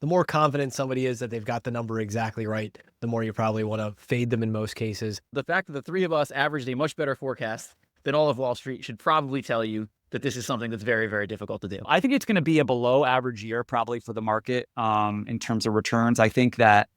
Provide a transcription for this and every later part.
The more confident somebody is that they've got the number exactly right, the more you probably want to fade them in most cases. The fact that the three of us averaged a much better forecast than all of Wall Street should probably tell you that this is something that's very, very difficult to do. I think it's going to be a below average year probably for the market in terms of returns. I think that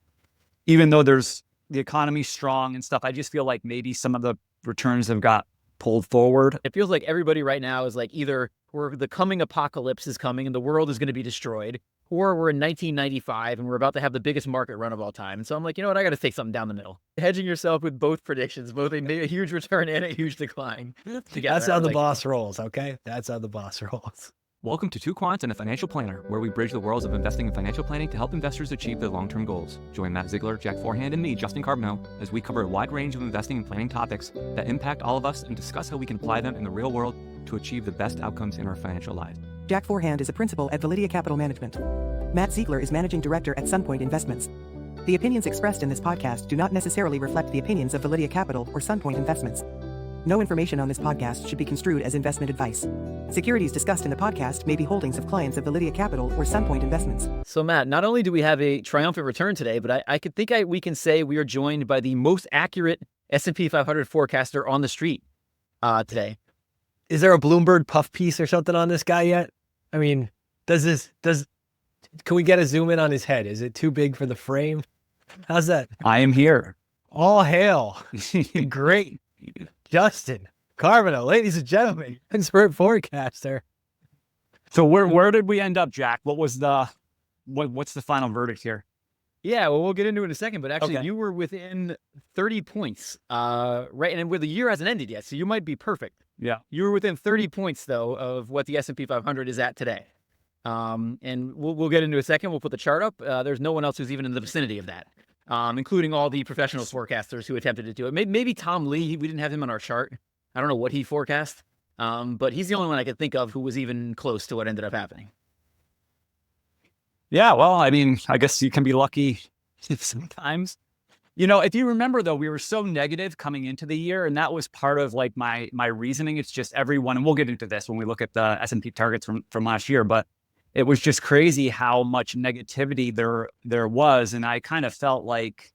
even though the economy's strong and stuff, I just feel like maybe some of the returns have got pulled forward. It feels like everybody right now is like either the coming apocalypse is coming and the world is going to be destroyed, or we're in 1995 and we're about to have the biggest market run of all time. And so I'm like, you know what? I got to take something down the middle. Hedging yourself with both predictions, both a huge return and a huge decline. That's how the boss rolls, okay? That's how the boss rolls. Welcome to Two Quants and a Financial Planner, where we bridge the worlds of investing and financial planning to help investors achieve their long-term goals. Join Matt Ziegler, Jack Forehand, and me, Justin Carbonell, as we cover a wide range of investing and planning topics that impact all of us and discuss how we can apply them in the real world to achieve the best outcomes in our financial lives. Jack Forehand is a principal at Validia Capital Management. Matt Ziegler is managing director at Sunpoint Investments. The opinions expressed in this podcast do not necessarily reflect the opinions of Validia Capital or Sunpoint Investments. No information on this podcast should be construed as investment advice. Securities discussed in the podcast may be holdings of clients of Validia Capital or Sunpoint Investments. So Matt, not only do we have a triumphant return today, but I could think we can say we are joined by the most accurate S&P 500 forecaster on the street today. Is there a Bloomberg puff piece or something on this guy yet? I mean, can we get a zoom in on his head? Is it too big for the frame? How's that? I am here. All hail. Great. Justin Carbonell, ladies and gentlemen, expert forecaster. So where did we end up, Jack? What's the final verdict here? Yeah, well, we'll get into it in a second, but actually Okay. You were within 30 points, right? And the year hasn't ended yet, so you might be perfect. Yeah. You were within 30 points, though, of what the S&P 500 is at today. And we'll get into it in a second. We'll put the chart up. There's no one else who's even in the vicinity of that, including all the professional forecasters who attempted to do it. Maybe Tom Lee, we didn't have him on our chart. I don't know what he forecast, but he's the only one I could think of who was even close to what ended up happening. Yeah, well, I mean, I guess you can be lucky sometimes. You know, if you remember, though, we were so negative coming into the year, and that was part of like my reasoning. It's just everyone, and we'll get into this when we look at the S&P targets from last year, but it was just crazy how much negativity there was. And I kind of felt like,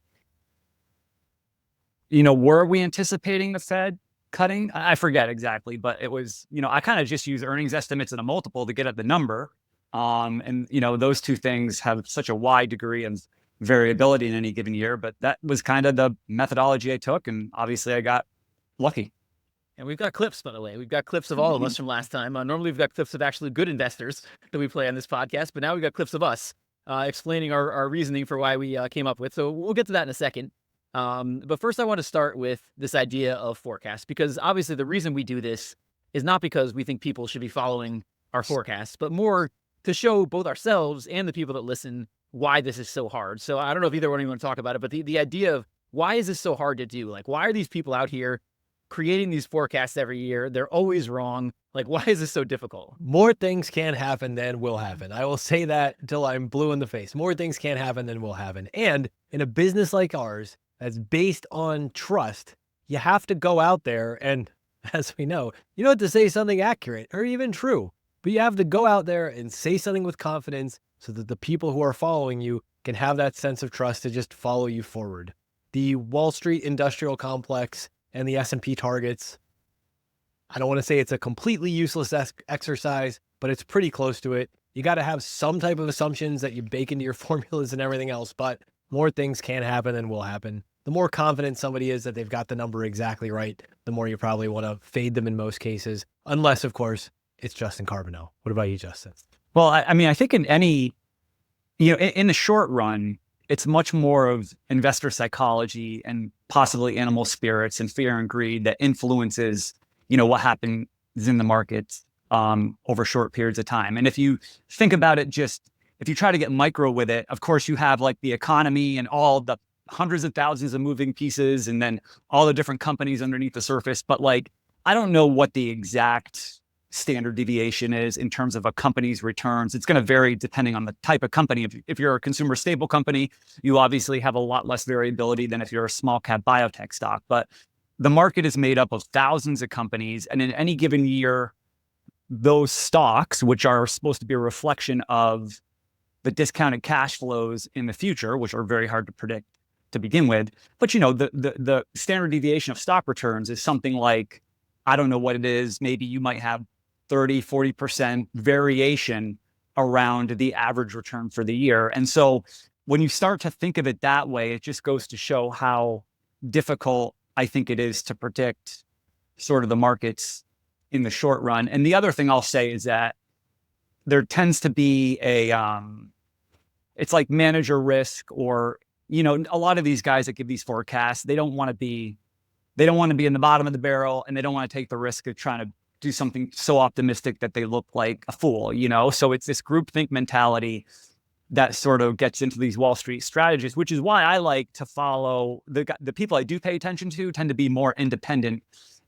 you know, were we anticipating the Fed cutting? I forget exactly, but it was, you know, I kind of just use earnings estimates and a multiple to get at the number. And, you know, those two things have such a wide degree of variability in any given year, but that was kind of the methodology I took. And obviously I got lucky. And we've got clips, by the way. We've got clips of all of us from last time. Normally we've got clips of actually good investors that we play on this podcast, but now we've got clips of us explaining our reasoning for why we came up with. So we'll get to that in a second. But first I want to start with this idea of forecast, because obviously the reason we do this is not because we think people should be following our forecasts, but more to show both ourselves and the people that listen why this is so hard. So I don't know if either one of you want to talk about it, but the idea of why is this so hard to do? Like, why are these people out here creating these forecasts every year? They're always wrong. Like, why is this so difficult? More things can happen than will happen. I will say that until I'm blue in the face. More things can happen than will happen. And in a business like ours that's based on trust, you have to go out there and, as we know, you don't have to say something accurate or even true, but you have to go out there and say something with confidence so that the people who are following you can have that sense of trust to just follow you forward. The Wall Street industrial complex and the S&P targets, I don't want to say it's a completely useless exercise, but it's pretty close to it. You got to have some type of assumptions that you bake into your formulas and everything else, but more things can happen than will happen. The more confident somebody is that they've got the number exactly right, the more you probably want to fade them in most cases, unless, of course, it's Justin Carbonell. What about you, Justin? Well, I mean, I think in any, you know, in the short run, it's much more of investor psychology and possibly animal spirits and fear and greed that influences, you know, what happens in the markets over short periods of time. And if you think about it, if you try to get micro with it, of course, you have like the economy and all the hundreds of thousands of moving pieces and then all the different companies underneath the surface. But like, I don't know what the exact standard deviation is in terms of a company's returns. It's going to vary depending on the type of company. If you're a consumer staple company, you obviously have a lot less variability than if you're a small cap biotech stock. But the market is made up of thousands of companies. And in any given year, those stocks, which are supposed to be a reflection of the discounted cash flows in the future, which are very hard to predict to begin with. But, you know, the standard deviation of stock returns is something like, I don't know what it is. Maybe you might have 30, 40% variation around the average return for the year. And so when you start to think of it that way, it just goes to show how difficult I think it is to predict sort of the markets in the short run. And the other thing I'll say is that there tends to be it's like manager risk, or, you know, a lot of these guys that give these forecasts, they don't want to be in the bottom of the barrel, and they don't want to take the risk of trying to do something so optimistic that they look like a fool, you know? So it's this groupthink mentality that sort of gets into these Wall Street strategies, which is why I like to follow the people I do pay attention to tend to be more independent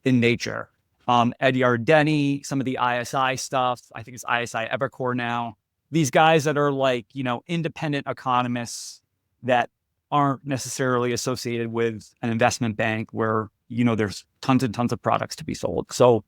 in nature. Ed Yardeni, some of the ISI stuff, I think it's ISI Evercore now. These guys that are like, you know, independent economists that aren't necessarily associated with an investment bank where, you know, there's tons and tons of products to be sold. So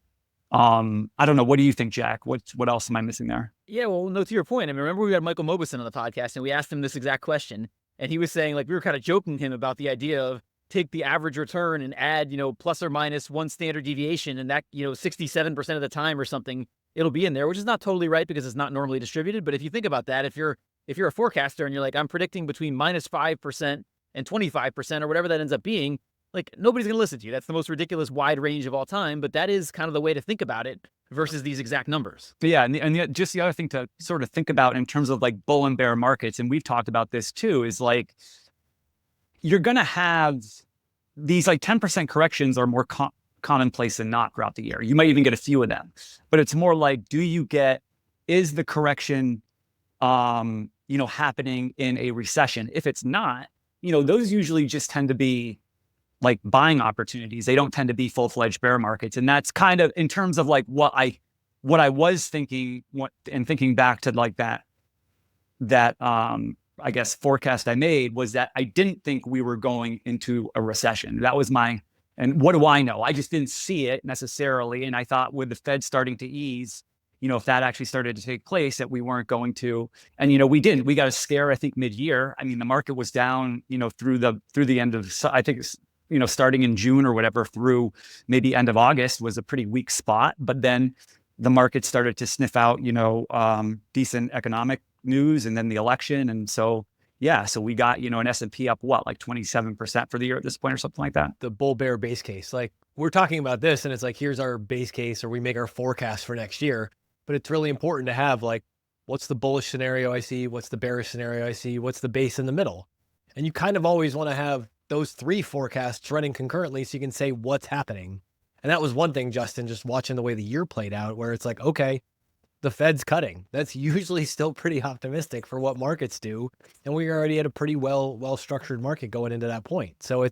I don't know. What do you think, Jack? What else am I missing there? Yeah, well, no, to your point, I mean, remember we had Michael Mauboussin on the podcast and we asked him this exact question, and he was saying, like, we were kind of joking him about the idea of take the average return and add, you know, plus or minus one standard deviation, and that, you know, 67% of the time or something, it'll be in there, which is not totally right because it's not normally distributed. But if you think about that, if you're a forecaster and you're like, I'm predicting between minus 5% and 25% or whatever that ends up being, like, nobody's going to listen to you. That's the most ridiculous wide range of all time, but that is kind of the way to think about it versus these exact numbers. But yeah, and just the other thing to sort of think about in terms of like bull and bear markets, and we've talked about this too, is like, you're going to have these like 10% corrections are more commonplace than not throughout the year. You might even get a few of them, but it's more like, is the correction, you know, happening in a recession? If it's not, you know, those usually just tend to be like buying opportunities. They don't tend to be full-fledged bear markets. And that's kind of in terms of like what I was thinking, and thinking back to like that I guess forecast I made was that I didn't think we were going into a recession. That was and what do I know? I just didn't see it necessarily. And I thought with the Fed starting to ease, you know, if that actually started to take place, that we weren't going to. And, you know, we didn't. We got a scare, I think, mid-year. I mean, the market was down, you know, through the end of, I think it's, you know, starting in June or whatever through maybe end of August was a pretty weak spot. But then the market started to sniff out, you know, decent economic news, and then the election. And so, yeah, so we got, you know, an S&P up like 27% for the year at this point or something like that. The bull bear base case. Like, we're talking about this and it's like, here's our base case, or we make our forecast for next year. But it's really important to have like, what's the bullish scenario I see? What's the bearish scenario I see? What's the base in the middle? And you kind of always want to have those three forecasts running concurrently so you can say what's happening. And that was one thing, Justin, just watching the way the year played out, where it's like, okay, the Fed's cutting. That's usually still pretty optimistic for what markets do. And we already had a pretty well-structured market going into that point. So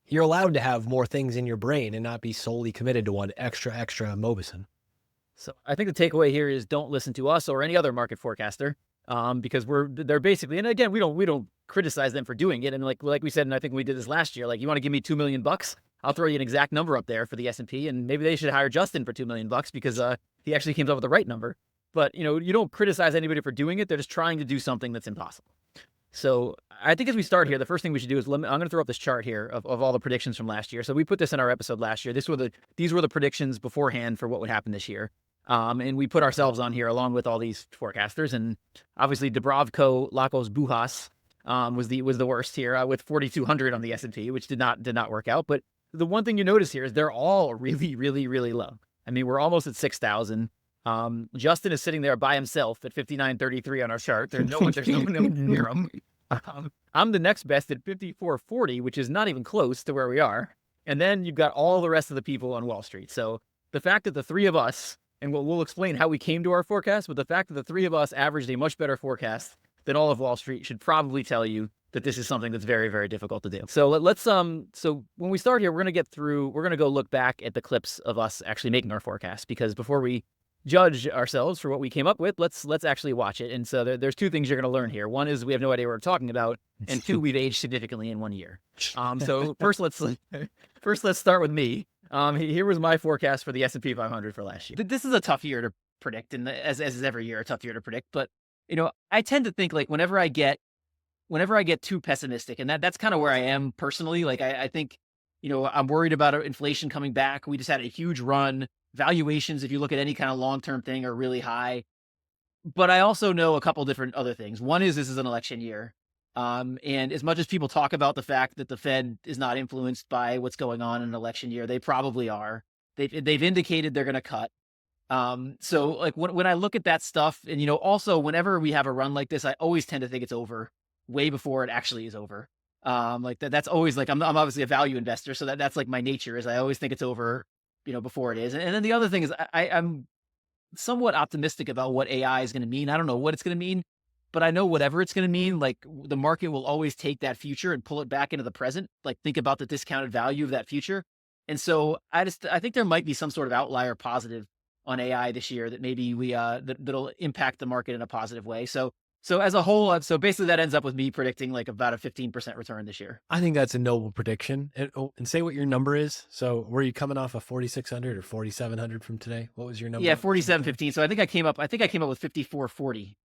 you're allowed to have more things in your brain and not be solely committed to one extra Mauboussin. So I think the takeaway here is don't listen to us or any other market forecaster, because they're basically, and again, we don't criticize them for doing it. And like we said, and I think we did this last year, like, you want to give me $2 million, I'll throw you an exact number up there for the S&P, and maybe they should hire Justin for $2 million because he actually came up with the right number. But, you know, you don't criticize anybody for doing it. They're just trying to do something that's impossible. So I think as we start here, the first thing we should do is I'm going to throw up this chart here of all the predictions from last year. So we put this in our episode last year. These were the predictions beforehand for what would happen this year. And we put ourselves on here along with all these forecasters. And obviously Dubravko Lakos Buhas was the worst here with 4,200 on the S&P, which did not work out. But the one thing you notice here is they're all really, really, really low. I mean, we're almost at 6,000. Justin is sitting there by himself at 59.33 on our chart. There's no one near him. I'm the next best at 54.40, which is not even close to where we are. And then you've got all the rest of the people on Wall Street. So the fact that the three of us, and we'll explain how we came to our forecast, but the fact that the three of us averaged a much better forecast than all of Wall Street should probably tell you that this is something that's very, very difficult to do. So let's so when we start here, we're going to go look back at the clips of us actually making our forecast, because before we judge ourselves for what we came up with, let's actually watch it. And so there's two things you're going to learn here. One is we have no idea what we're talking about, and two, we've aged significantly in 1 year. So first let's start with me. Here was my forecast for the S&P 500 for last year. This is a tough year to predict, and as is every year a tough year to predict, but I tend to think like whenever I get too pessimistic, and that's kind of where I am personally. Like I think, I'm worried about inflation coming back. We just had a huge run. Valuations, if you look at any kind of long-term thing, are really high. But I also know a couple different other things. One is this is an election year. And as much as people talk about the fact that the Fed is not influenced by what's going on in an election year, they probably are. They've indicated they're going to cut. So like when I look at that stuff, and also whenever we have a run like this, I always tend to think it's over way before it actually is over. Like that's always like I'm obviously a value investor, so that's like my nature is I always think it's over, before it is. And then the other thing is I'm somewhat optimistic about what AI is going to mean. I don't know what it's going to mean, but I know whatever it's going to mean, like the market will always take that future and pull it back into the present. Like think about the discounted value of that future. And so I think there might be some sort of outlier positive on AI this year that maybe that'll impact the market in a positive way. So as a whole, so basically that ends up with me predicting like about a 15% return this year. I think that's a noble prediction. And say what your number is. So were you coming off of 4,600 or 4,700 from today? What was your number? Yeah, 47.15. So I think I came up with 54.40.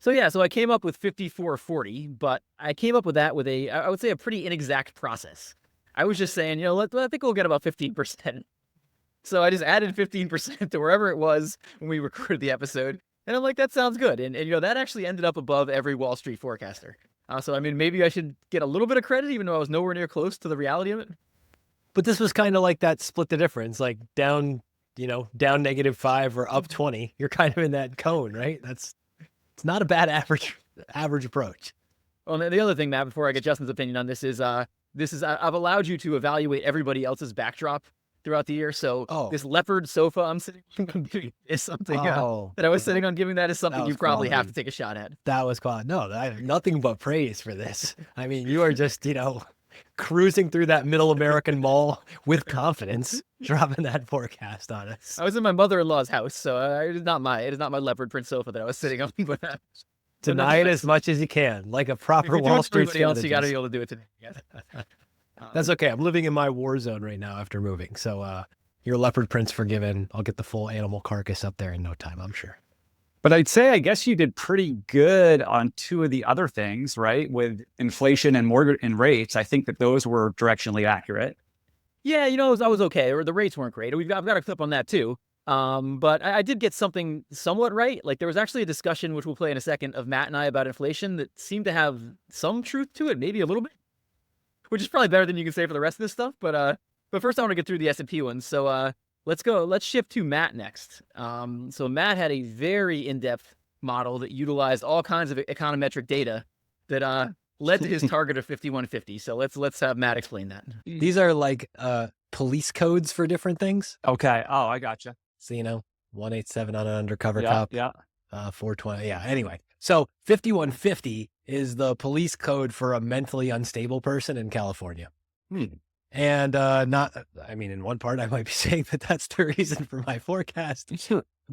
So I came up with 54.40, but I came up with that with I would say a pretty inexact process. I was just saying, I think we'll get about 15%. So I just added 15% to wherever it was when we recorded the episode. And I'm like, that sounds good. And that actually ended up above every Wall Street forecaster. So, I mean, maybe I should get a little bit of credit, even though I was nowhere near close to the reality of it. But this was kind of like that split the difference, like down -5 or up 20. You're kind of in that cone, right? It's not a bad average approach. Well, and the other thing, Matt, before I get Justin's opinion on this is I've allowed you to evaluate everybody else's backdrop throughout the year. So this leopard sofa I'm sitting on is something that I was sitting on giving that is something you probably have to take a shot at. That was quality. No, I have nothing but praise for this. I mean, you are just, cruising through that middle American mall with confidence, dropping that forecast on us. I was in my mother-in-law's house, so it is not my leopard print sofa that I was sitting on. But deny it as much as you can, like a proper Wall Street strategist. You got to be able to do it today. That's okay. I'm living in my war zone right now after moving. So your leopard print's forgiven. I'll get the full animal carcass up there in no time, I'm sure. But I'd say, I guess you did pretty good on two of the other things, right? With inflation and mortgage and rates. I think that those were directionally accurate. Yeah, I was okay. Or the rates weren't great. I've got a clip on that too. But I did get something somewhat right. Like there was actually a discussion, which we'll play in a second, of Matt and I about inflation that seemed to have some truth to it, maybe a little bit. Which is probably better than you can say for the rest of this stuff. But first I want to get through the S&P ones. So let's go. Let's shift to Matt next. So Matt had a very in-depth model that utilized all kinds of econometric data that led to his target of 5150. So let's have Matt explain that. These are like police codes for different things. Okay. Oh, I gotcha. So 187 on an undercover yeah, cop. Yeah. 420. Yeah. Anyway, so 5150 is the police code for a mentally unstable person in California. And in one part I might be saying that that's the reason for my forecast.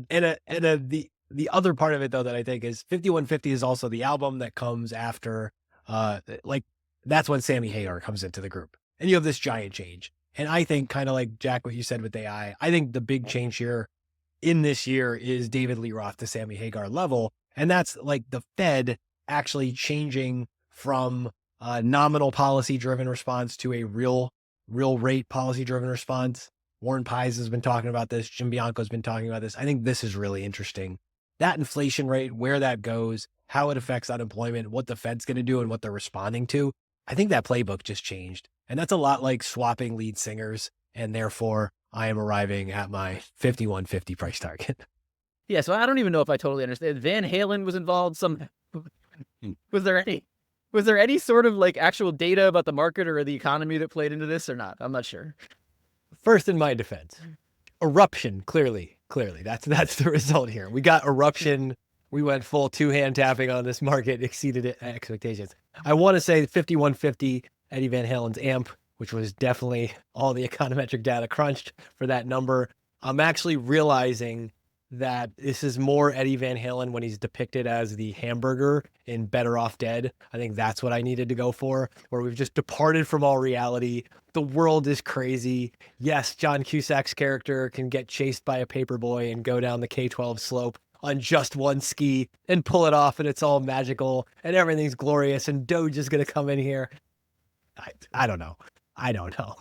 And the other part of it though that I think is 5150 is also the album that comes after that's when Sammy Hagar comes into the group. And you have this giant change. And I think kind of like Jack, what you said with AI, I think the big change here in this year is David Lee Roth to Sammy Hagar level. And that's like the Fed actually changing from a nominal policy driven response to a real rate policy driven response. Warren Pies has been talking about this. Jim Bianco's been talking about this. I think this is really interesting. That inflation rate, where that goes, how it affects unemployment, what the Fed's going to do and what they're responding to. I think that playbook just changed. And that's a lot like swapping lead singers. And therefore I am arriving at my 5150 price target. Yeah. So I don't even know if I totally understand. Van Halen was involved. Was there any sort of like actual data about the market or the economy that played into this or not? I'm not sure. First, in my defense, eruption, clearly, that's the result here. We got eruption. We went full two-hand tapping on this market, exceeded expectations. I want to say 5150, Eddie Van Halen's AMP, which was definitely all the econometric data crunched for that number. I'm actually realizing that this is more Eddie Van Halen when he's depicted as the hamburger in Better Off Dead. I think that's what I needed to go for, where we've just departed from all reality. The world is crazy. Yes, John Cusack's character can get chased by a paperboy and go down the K-12 slope on just one ski and pull it off, and it's all magical and everything's glorious, and Doge is going to come in here. I don't know. I don't know.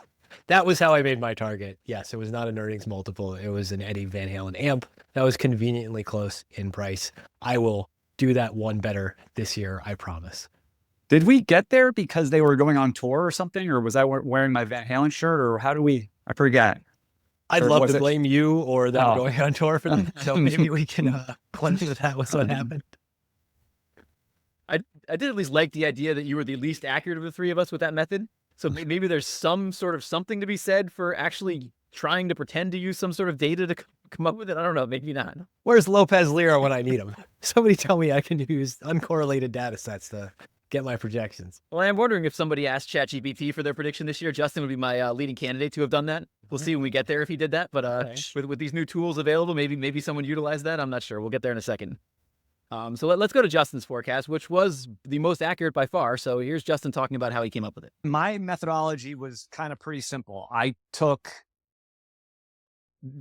That was how I made my target. Yes, it was not an earnings multiple. It was an Eddie Van Halen amp that was conveniently close in price. I will do that one better this year, I promise. Did we get there because they were going on tour or something? Or was I wearing my Van Halen shirt? Or how do we, I forget. I'd Or love was to it- blame you or them Oh. going on tour for that. So maybe we can claim that that was what happened. I did at least like the idea that you were the least accurate of the three of us with that method. So maybe there's some sort of something to be said for actually trying to pretend to use some sort of data to come up with it. I don't know. Maybe not. Where's Lopez Lira when I need him? Somebody tell me I can use uncorrelated data sets to get my projections. Well, I'm wondering if somebody asked ChatGPT for their prediction this year. Justin would be my leading candidate to have done that. We'll see when we get there if he did that. But with these new tools available, maybe someone utilized that. I'm not sure. We'll get there in a second. So let's go to Justin's forecast, which was the most accurate by far. So here's Justin talking about how he came up with it. My methodology was kind of pretty simple. I took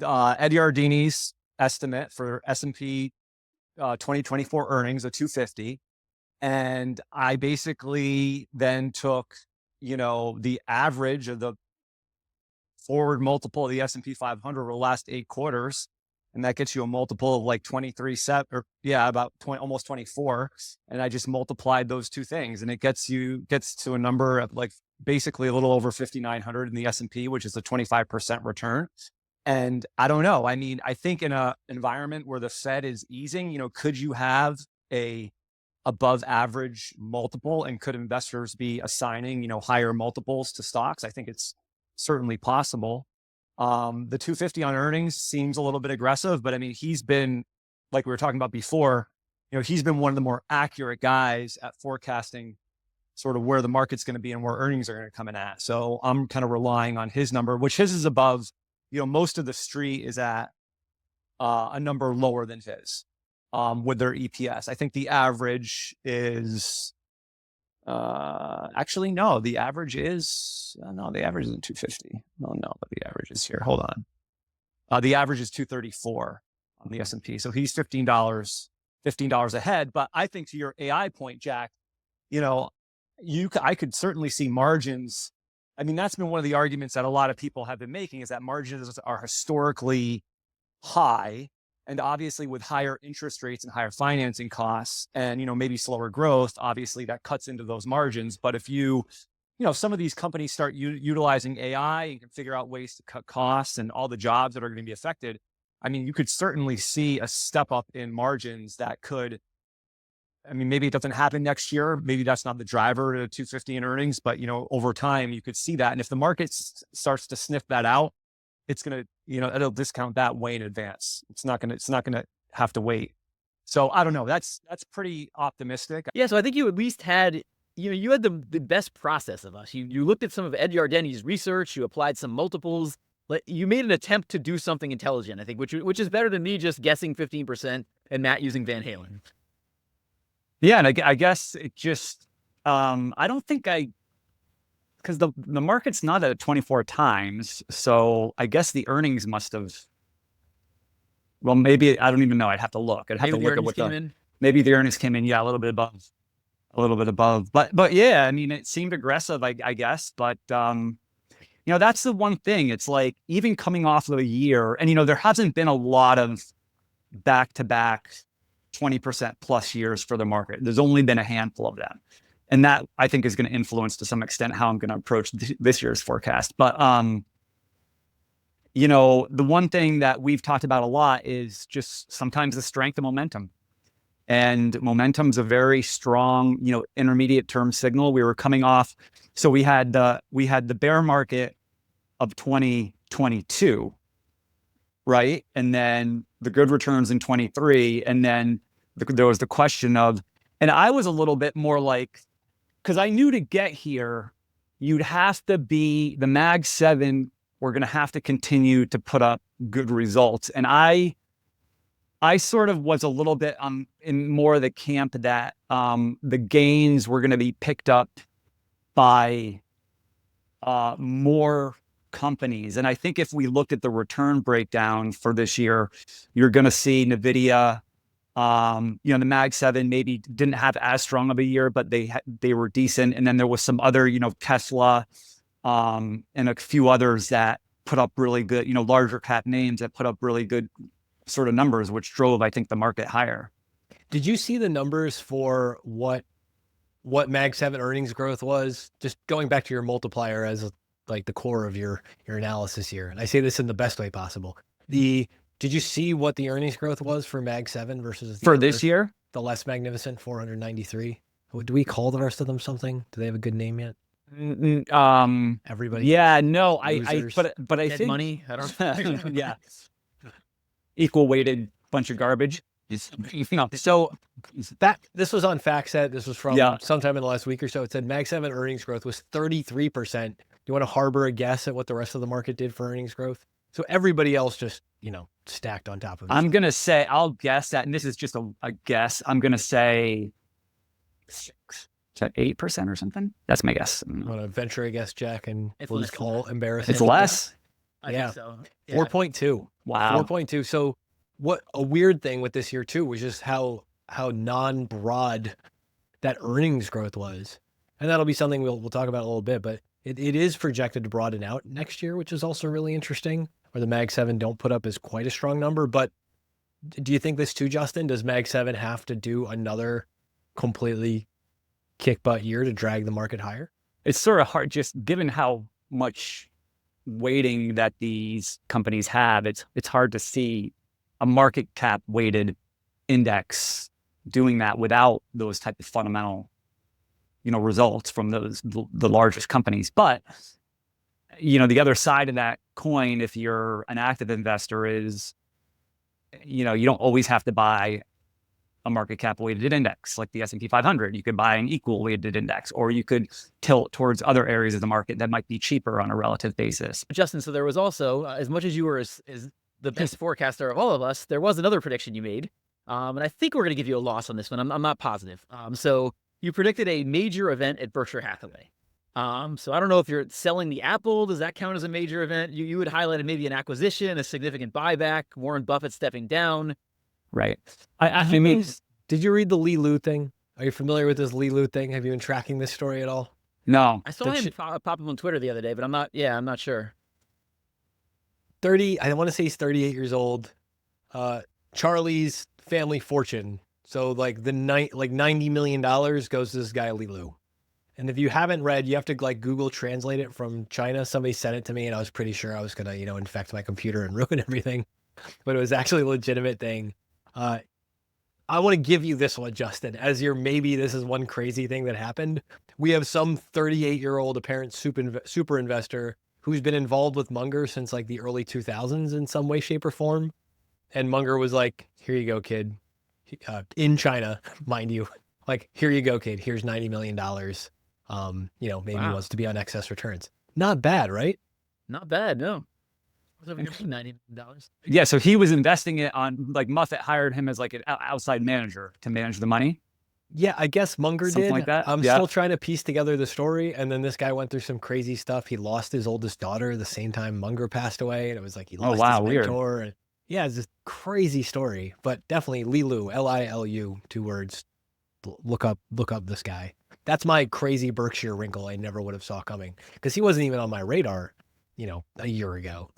Ed Yardini's estimate for S&P 2024 earnings of 250. And I basically then took, the average of the forward multiple of the S&P 500 over the last 8 quarters. And that gets you a multiple of like 23, about 20, almost 24. And I just multiplied those two things, and it gets to a number of like basically a little over 5,900 in the S&P, which is a 25% return. And I don't know. I mean, I think in a environment where the Fed is easing, could you have a above average multiple, and could investors be assigning, higher multiples to stocks? I think it's certainly possible. The 250 on earnings seems a little bit aggressive, but I mean, he's been, like we were talking about before, he's been one of the more accurate guys at forecasting sort of where the market's going to be and where earnings are going to come in at. So I'm kind of relying on his number, which his is above, most of the street is at a number lower than his with their EPS. I think the average is actually, no, the average is, the average isn't 250. But the average is here. Hold on. The average is 234 on the S&P. So he's $15 ahead. But I think to your AI point, Jack, I could certainly see margins. I mean, that's been one of the arguments that a lot of people have been making, is that margins are historically high. And obviously with higher interest rates and higher financing costs and, maybe slower growth, obviously that cuts into those margins. But if if some of these companies start utilizing AI and can figure out ways to cut costs and all the jobs that are going to be affected, I mean, you could certainly see a step up in margins that could, maybe it doesn't happen next year. Maybe that's not the driver to 250 in earnings, but, over time you could see that. And if the market starts to sniff that out, it's going to, it'll discount that way in advance. It's not going to have to wait. So I don't know. That's pretty optimistic. Yeah, so I think you at least had, you had the best process of us. You looked at some of Ed Yardeni's research, you applied some multiples, you made an attempt to do something intelligent, I think, which is better than me just guessing 15% and Matt using Van Halen. Yeah, and I guess it just, I don't think because the market's not at 24 times. So I guess the earnings must have, well, maybe, I don't even know. I'd have to look. I'd have to look at what maybe the earnings came in. Yeah, a little bit above. But yeah, I mean, it seemed aggressive, I guess. But, that's the one thing. It's like, even coming off of a year, and, there hasn't been a lot of back-to-back 20% plus years for the market. There's only been a handful of them. And that, I think, is going to influence to some extent how I'm going to approach this year's forecast. But, the one thing that we've talked about a lot is just sometimes the strength of momentum. And momentum's a very strong, intermediate term signal. We were coming off. So we had the bear market of 2022, right? And then the good returns in 23. And then there was the question of, and I was a little bit more like, because I knew to get here, you'd have to be the Mag 7. We're going to have to continue to put up good results. And I sort of was a little bit in more of the camp that the gains were going to be picked up by more companies. And I think if we looked at the return breakdown for this year, you're going to see NVIDIA The Mag 7 maybe didn't have as strong of a year, but they were decent. And then there was some other, Tesla, and a few others that put up really good, larger cap names that put up really good sort of numbers, which drove, I think, the market higher. Did you see the numbers for what Mag 7 earnings growth was? Just going back to your multiplier as like the core of your analysis here. And I say this in the best way possible. Did you see what the earnings growth was for Mag 7 versus For this year? the less magnificent 493? Do we call the rest of them something? Do they have a good name yet? Everybody? Yeah, no, Losers. but I Dead think money. I don't. yeah, equal weighted bunch of garbage. So this was on FactSet. This was from sometime in the last week or so. It said Mag 7 earnings growth was 33%. Do you want to harbor a guess at what the rest of the market did for earnings growth? So everybody else just, stacked on top of it. I'm going to say, I'll guess that, and this is just a guess. I'm going to say 8% or something. That's my guess. Want to venture a guess, Jack, and It's we'll less just than all that. embarrass It's him. less. I Yeah. think so. Yeah. 4.2. Wow. 4.2. So what a weird thing with this year too was just how non-broad that earnings growth was. And that'll be something we'll talk about in a little bit, but it is projected to broaden out next year, which is also really interesting, where the Mag 7 don't put up as quite a strong number. But do you think this too, Justin? Does Mag 7 have to do another completely kick butt year to drag the market higher? It's sort of hard, just given how much weighting that these companies have. It's hard to see a market cap weighted index doing that without those type of fundamental, results from the largest companies. But, the other side of that coin, if you're an active investor, is, you don't always have to buy a market cap weighted index like the S&P 500. You could buy an equal weighted index, or you could tilt towards other areas of the market that might be cheaper on a relative basis. Justin, so there was also, as much as you were as the best forecaster of all of us, there was another prediction you made. And I think we're going to give you a loss on this one. I'm not positive. So you predicted a major event at Berkshire Hathaway. So I don't know if you're selling the Apple. Does that count as a major event? You would highlight maybe an acquisition, a significant buyback, Warren Buffett stepping down. Right. I mean, Did you read the Li Lu thing? Are you familiar with this Li Lu thing? Have you been tracking this story at all? no. I saw him pop up on Twitter the other day, but I'm not sure. I want to say he's 38 years old. Charlie's family fortune. So like $90 million goes to this guy, Li Lu. And if you haven't read, you have to Google translate it from China. Somebody sent it to me and I was pretty sure I was going to, infect my computer and ruin everything. But it was actually a legitimate thing. I want to give you this one, Justin, as maybe this is one crazy thing that happened. We have some 38-year-old apparent super investor who's been involved with Munger since the early 2000s in some way, shape, or form. And Munger was like, here you go, kid. In China, mind you. Here you go, kid. Here's $90 million. Maybe he wants to be on excess returns. Not bad, right? Not bad, no. $90 million. Yeah, so he was investing it on, Muffett hired him as an outside manager to manage the money. Yeah, I guess Munger Something did. like that. I'm Yeah. still trying to piece together the story. And then this guy went through some crazy stuff. He lost his oldest daughter the same time Munger passed away. And it was he lost his weird. mentor. And yeah, it's this crazy story. But definitely Li Lu, Lilu, 2 words. Look up this guy. That's my crazy Berkshire wrinkle I never would have saw coming. Because he wasn't even on my radar, a year ago.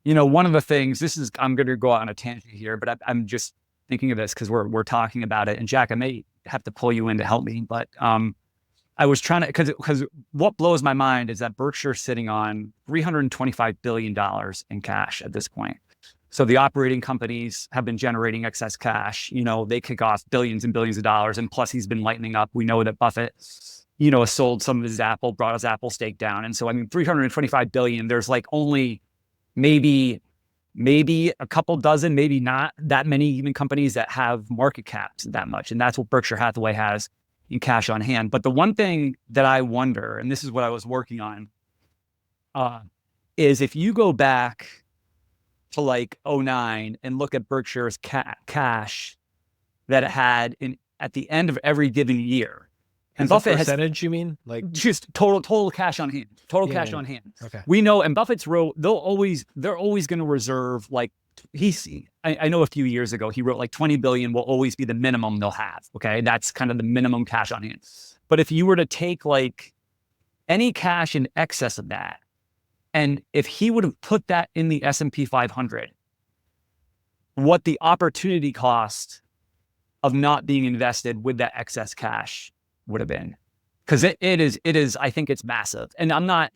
One of the things, I'm going to go out on a tangent here, but I'm just thinking of this because we're talking about it. And Jack, I may have to pull you in to help me, but I was trying to, because what blows my mind is that Berkshire's sitting on $325 billion in cash at this point. So the operating companies have been generating excess cash. They kick off billions and billions of dollars. And plus he's been lightening up. We know that Buffett, has sold some of his brought his Apple stake down. And so, $325 billion, there's only maybe a couple dozen, maybe not that many even companies that have market caps that much. And that's what Berkshire Hathaway has in cash on hand. But the one thing that I wonder, and this is what I was working on, is if you go back to 2009 and look at Berkshire's cash that it had at the end of every given year. And Buffett percentage, you mean? Just total cash on hand. Total cash on hand. Okay. We know, and Buffett's they're always going to reserve I know a few years ago, he wrote like 20 billion will always be the minimum they'll have. Okay. That's kind of the minimum cash on hand. But if you were to take like any cash in excess of that, and if he would have put that in the S&P 500, what the opportunity cost of not being invested with that excess cash would have been. Because it is, I think it's massive. And I'm not,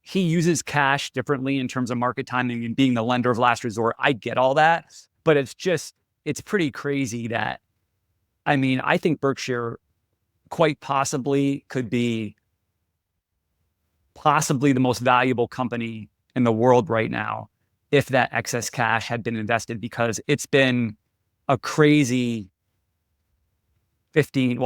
he uses cash differently in terms of market timing and being the lender of last resort. I get all that, but it's pretty crazy that, I think Berkshire quite possibly could be possibly the most valuable company in the world right now if that excess cash had been invested, because it's been a crazy 13,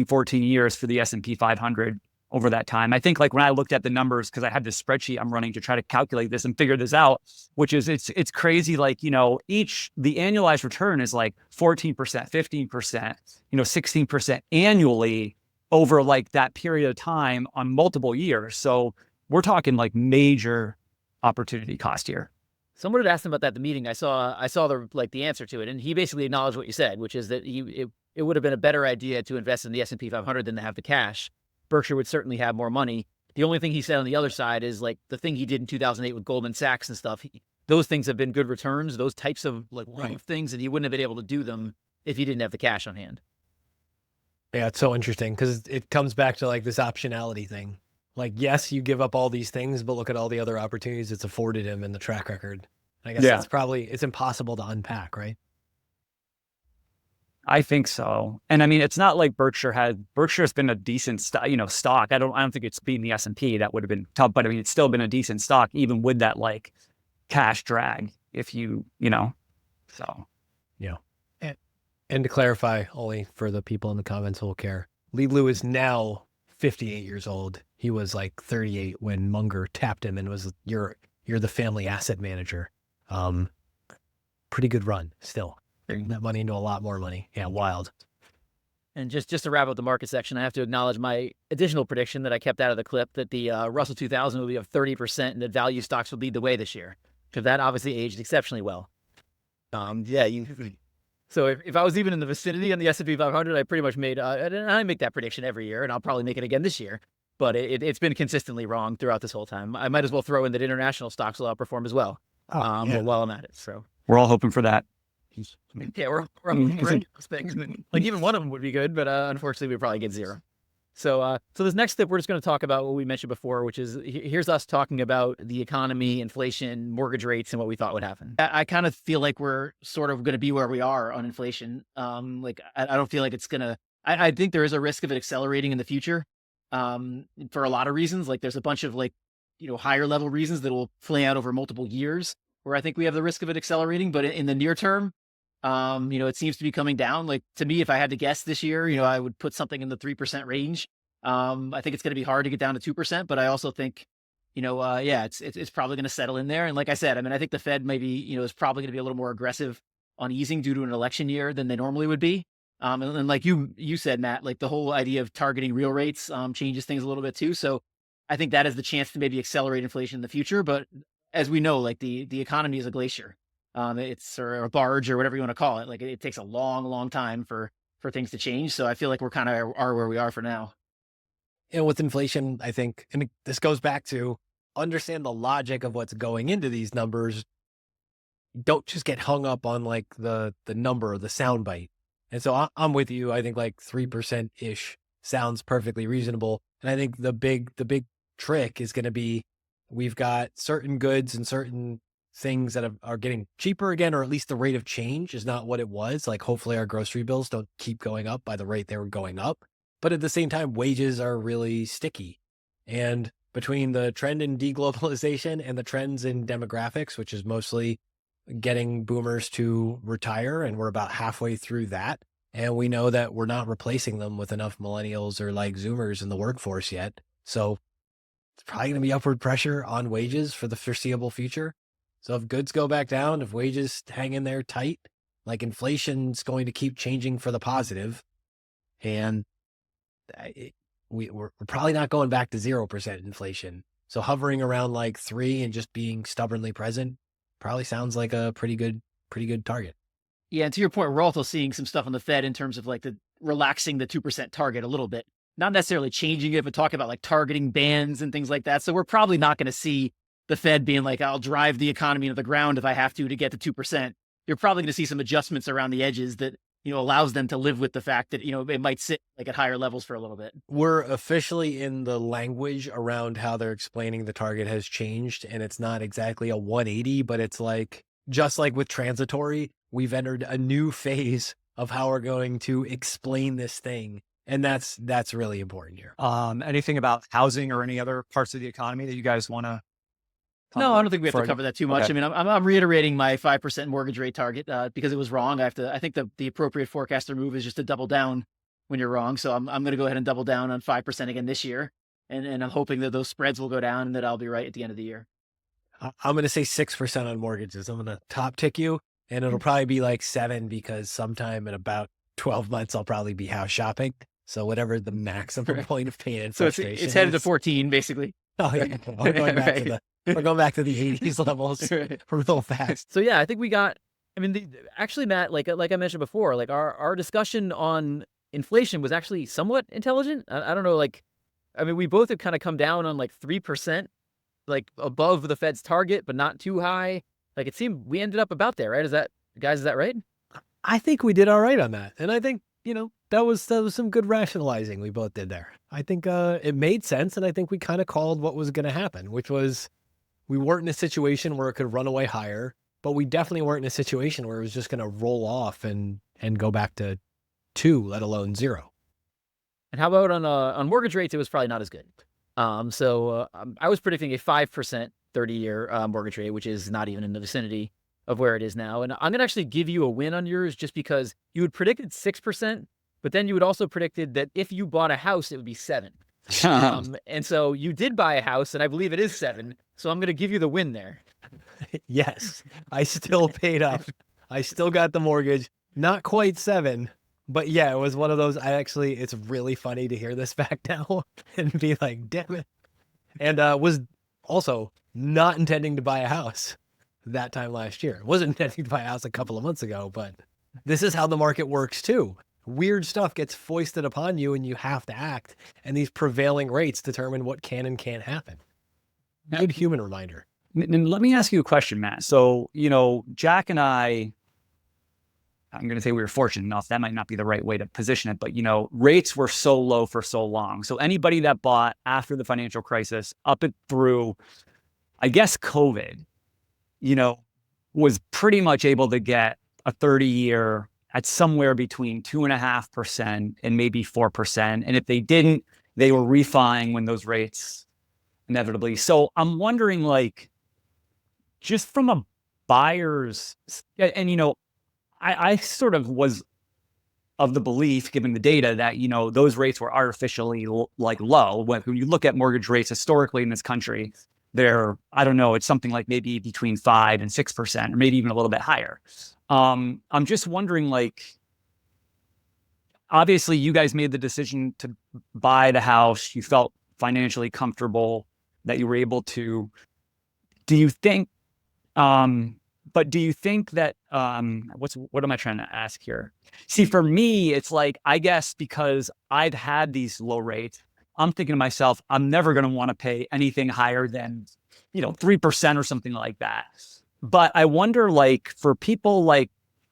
14 years for the S&P 500 over that time. I think like when I looked at the numbers, because I had this spreadsheet I'm running to try to calculate this and figure this out, which is it's crazy. Like, the annualized return is like 14%, 15%, 16% annually over like that period of time on multiple years. So we're talking like major opportunity cost here. Someone had asked him about that at the meeting. I saw the answer to it, and he basically acknowledged what you said, which is that it would have been a better idea to invest in the S&P 500 than to have the cash. Berkshire would certainly have more money. The only thing he said on the other side is like the thing he did in 2008 with Goldman Sachs and stuff. Those things have been good returns, those types of things, and he wouldn't have been able to do them if he didn't have the cash on hand. Yeah, it's so interesting because it comes back to like this optionality thing. Like, yes, you give up all these things, but look at all the other opportunities it's afforded him in the track record. I guess it's impossible to unpack, right? I think so. And it's not like Berkshire's been a decent stock. I don't think it's beaten the S&P. That would have been tough, but it's still been a decent stock, even with that like cash drag, if so. Yeah. And to clarify, only for the people in the comments who will care, Lee Lu is now 58 years old. He was like 38 when Munger tapped him and was, you're the family asset manager. Pretty good run still. Bringing that money into a lot more money. Yeah, wild. And just to wrap up the market section, I have to acknowledge my additional prediction that I kept out of the clip, that the Russell 2000 will be up 30% and that value stocks will lead the way this year. Because that obviously aged exceptionally well. So if I was even in the vicinity on the S&P 500, I pretty much made, and I make that prediction every year, and I'll probably make it again this year. But it's been consistently wrong throughout this whole time. I might as well throw in that international stocks will outperform as well. While I'm at it. So we're all hoping for that. Yeah, we're hoping for those things. Like even one of them would be good, but unfortunately we probably get zero. So this next step, we're just going to talk about what we mentioned before, which is here's us talking about the economy, inflation, mortgage rates, and what we thought would happen. I kind of feel like we're sort of going to be where we are on inflation. I don't feel like it's going to, I think there is a risk of it accelerating in the future for a lot of reasons. Like there's a bunch of higher level reasons that will play out over multiple years where I think we have the risk of it accelerating. But in the near term, it seems to be coming down. Like to me, if I had to guess this year, I would put something in the 3% range. I think it's going to be hard to get down to 2%, but I also think, it's probably going to settle in there. And like I said, I think the Fed maybe, is probably going to be a little more aggressive on easing due to an election year than they normally would be. And like you said, Matt, like the whole idea of targeting real rates changes things a little bit too. So I think that has the chance to maybe accelerate inflation in the future. But as we know, like the economy is a glacier. It's or a barge or whatever you want to call it. Like it takes a long, long time for things to change. So I feel like we're kind of are where we are for now. With inflation, I think, and this goes back to understand the logic of what's going into these numbers. Don't just get hung up on like the number or the soundbite. And so I'm with you. I think like 3% ish sounds perfectly reasonable. And I think the big trick is going to be, we've got certain goods and certain things that are getting cheaper again, or at least the rate of change is not what it was. Like hopefully our grocery bills don't keep going up by the rate they were going up. But at the same time, wages are really sticky. And between the trend in deglobalization and the trends in demographics, which is mostly getting boomers to retire, and we're about halfway through that. And we know that we're not replacing them with enough millennials or like Zoomers in the workforce yet. So it's probably going to be upward pressure on wages for the foreseeable future. So if goods go back down, if wages hang in there tight, like inflation's going to keep changing for the positive. And we're probably not going back to 0% inflation. So hovering around like 3 and just being stubbornly present probably sounds like a pretty good target. Yeah, and to your point, we're also seeing some stuff on the Fed in terms of like the relaxing the 2% target a little bit. Not necessarily changing it, but talking about like targeting bands and things like that. So we're probably not going to see the Fed being like, I'll drive the economy into the ground if I have to get to 2%. You're probably going to see some adjustments around the edges that, allows them to live with the fact that, it might sit like at higher levels for a little bit. We're officially in the language around how they're explaining the target has changed, and it's not exactly a 180, but it's like, just like with transitory, we've entered a new phase of how we're going to explain this thing. And that's really important here. Anything about housing or any other parts of the economy that you guys want to? No, I don't think we have to cover that too much. Okay. I mean, I'm reiterating my 5% mortgage rate target because it was wrong. I think the appropriate forecaster move is just to double down when you're wrong. So I'm going to go ahead and double down on 5% again this year. And I'm hoping that those spreads will go down and that I'll be right at the end of the year. I'm going to say 6% on mortgages. I'm going to top tick you, and it'll probably be like 7 because sometime in about 12 months, I'll probably be house shopping. So whatever the maximum point of pain and So frustration it's headed to is. 14, basically. Oh, yeah. We're going back to the 80s levels real fast. So yeah, I think we got, actually, Matt, like I mentioned before, like our discussion on inflation was actually somewhat intelligent. I don't know, we both have kind of come down on like 3%, like above the Fed's target, but not too high. Like it seemed we ended up about there, right? Is that right? I think we did all right on that. And I think, that was some good rationalizing we both did there. I think it made sense. And I think we kind of called what was going to happen, which was we weren't in a situation where it could run away higher, but we definitely weren't in a situation where it was just going to roll off and go back to 2, let alone 0. And how about on mortgage rates? It was probably not as good. So I was predicting a 5% 30-year mortgage rate, which is not even in the vicinity of where it is now. And I'm going to actually give you a win on yours just because you had predicted 6%, but then you had also predicted that if you bought a house, it would be 7. And so you did buy a house, and I believe it is 7. So I'm going to give you the win there. Yes, I still paid up. I still got the mortgage, not quite 7. But yeah, it was one of those, it's really funny to hear this back now and be like, damn it. And was also not intending to buy a house that time last year. Wasn't intending to buy a house a couple of months ago, but this is how the market works too. Weird stuff gets foisted upon you and you have to act. And these prevailing rates determine what can and can't happen. Good human reminder. And let me ask you a question, Matt. So, Jack and I'm going to say we were fortunate enough. That might not be the right way to position it, but rates were so low for so long. So anybody that bought after the financial crisis up and through, I guess, COVID, was pretty much able to get a 30-year at somewhere between 2.5% and maybe 4%. And if they didn't, they were refining when those rates inevitably. So I'm wondering, just from a buyer's, and I sort of was of the belief, given the data, that, those rates were artificially low. When you look at mortgage rates historically in this country, they're, I don't know, it's something like maybe between 5 and 6%, or maybe even a little bit higher. I'm just wondering, obviously you guys made the decision to buy the house. You felt financially comfortable that you were able to. Do you think, but do you think that, what am I trying to ask here? See, for me, it's I guess because I've had these low rates, I'm thinking to myself, I'm never going to want to pay anything higher than, 3% or something like that. But I wonder, for people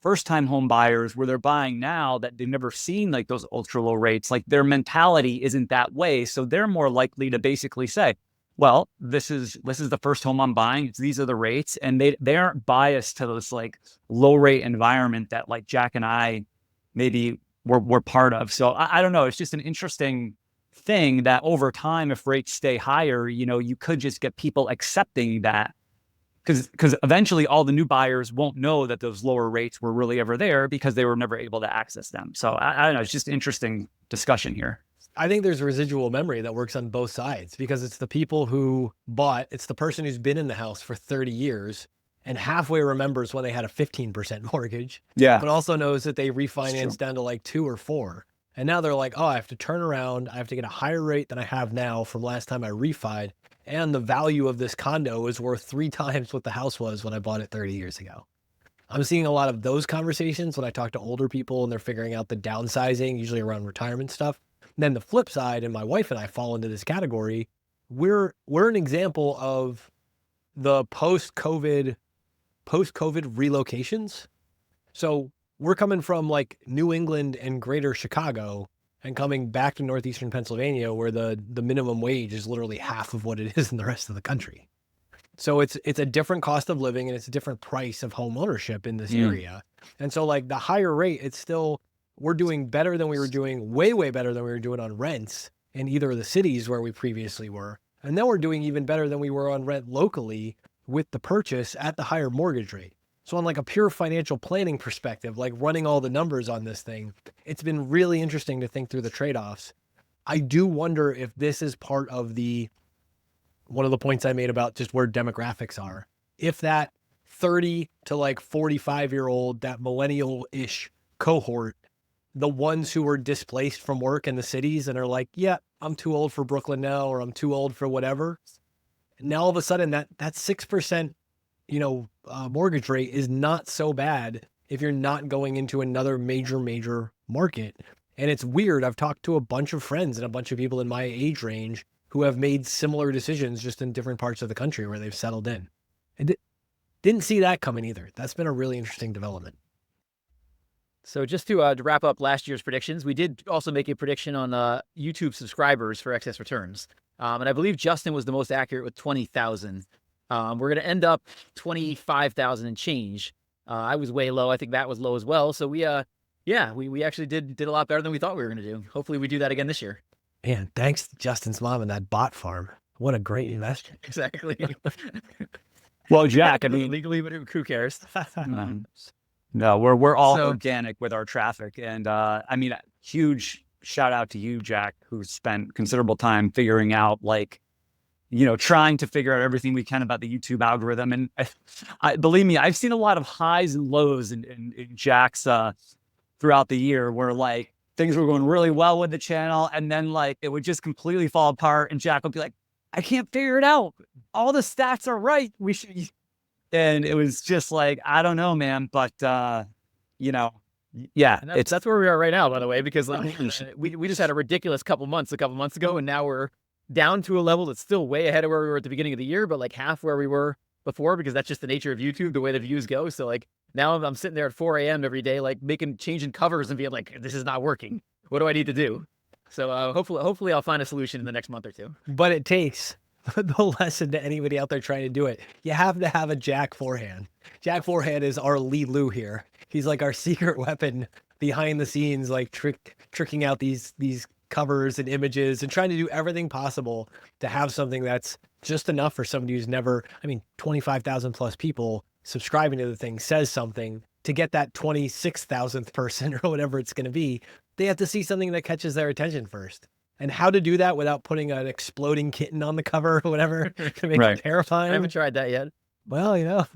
first-time home buyers where they're buying now that they've never seen those ultra low rates, their mentality isn't that way. So they're more likely to basically say, well, this is the first home I'm buying. These are the rates. And they aren't biased to this low rate environment that Jack and I maybe were part of. So I don't know. It's just an interesting thing that over time, if rates stay higher, you could just get people accepting that. Because eventually all the new buyers won't know that those lower rates were really ever there because they were never able to access them. So I don't know. It's just an interesting discussion here. I think there's residual memory that works on both sides because it's the people who bought, it's the person who's been in the house for 30 years and halfway remembers when they had a 15% mortgage, but also knows that they refinanced down to 2 or 4. And now they're like, oh, I have to turn around. I have to get a higher rate than I have now from last time I refied. and the value of this condo is worth 3 times what the house was when I bought it 30 years ago. I'm seeing a lot of those conversations when I talk to older people and they're figuring out the downsizing, usually around retirement stuff. And then the flip side, and my wife and I fall into this category, we're an example of the post-COVID relocations. So we're coming from like New England and greater Chicago and coming back to northeastern Pennsylvania, where the minimum wage is literally half of what it is in the rest of the country. So it's a different cost of living and it's a different price of home ownership in this area. And so like the higher rate, it's still, we're doing better than we were doing, way better than we were doing on rents in either of the cities where we previously were. And then we're doing even better than we were on rent locally with the purchase at the higher mortgage rate. So on like a pure financial planning perspective, like running all the numbers on this thing, it's been really interesting to think through the trade-offs. I do wonder if this is part of one of the points I made about just where demographics are. If that 30 to like 45-year-old, that millennial-ish cohort, the ones who were displaced from work in the cities and are like, yeah, I'm too old for Brooklyn now, or I'm too old for whatever. Now all of a sudden that 6%, mortgage rate is not so bad if you're not going into another major market. And it's weird. I've talked to a bunch of friends and a bunch of people in my age range who have made similar decisions just in different parts of the country where they've settled in. And didn't see that coming either. That's been a really interesting development. So just to wrap up last year's predictions, we did also make a prediction on YouTube subscribers for excess returns. And I believe Justin was the most accurate with 20,000. We're going to end up 25,000 and change. I was way low. I think that was low as well. So we actually did a lot better than we thought we were going to do. Hopefully we do that again this year. Man, thanks to Justin's mom and that bot farm. What a great investment. Exactly. Well, Jack, I mean, legally, but who cares? No, we're all organic with our traffic. And I mean, huge shout out to you, Jack, who spent considerable time figuring out, like, trying to figure out everything we can about the YouTube algorithm. And I believe me, I've seen a lot of highs and lows in Jack's throughout the year where like things were going really well with the channel. And then like it would just completely fall apart. And Jack would be like, I can't figure it out. All the stats are right. We should. And it was just like, I don't know, man. But, yeah, that's where we are right now, by the way, because like, we just had a ridiculous couple months ago, and now we're down to a level that's still way ahead of where we were at the beginning of the year, but like half where we were before, because that's just the nature of YouTube, the way the views go. So like now I'm sitting there at 4 a.m. every day, like changing covers and being like, this is not working. What do I need to do? So hopefully I'll find a solution in the next month or two. But it takes the lesson to anybody out there trying to do it. You have to have a Jack forehand. Jack forehand is our Lee Lou here. He's like our secret weapon behind the scenes, like tricking out these covers and images and trying to do everything possible to have something that's just enough for somebody who's never, 25,000 plus people subscribing to the thing says something. To get that 26,000th person or whatever it's going to be, they have to see something that catches their attention first. And how to do that without putting an exploding kitten on the cover or whatever to make it terrifying. I haven't tried that yet. Well,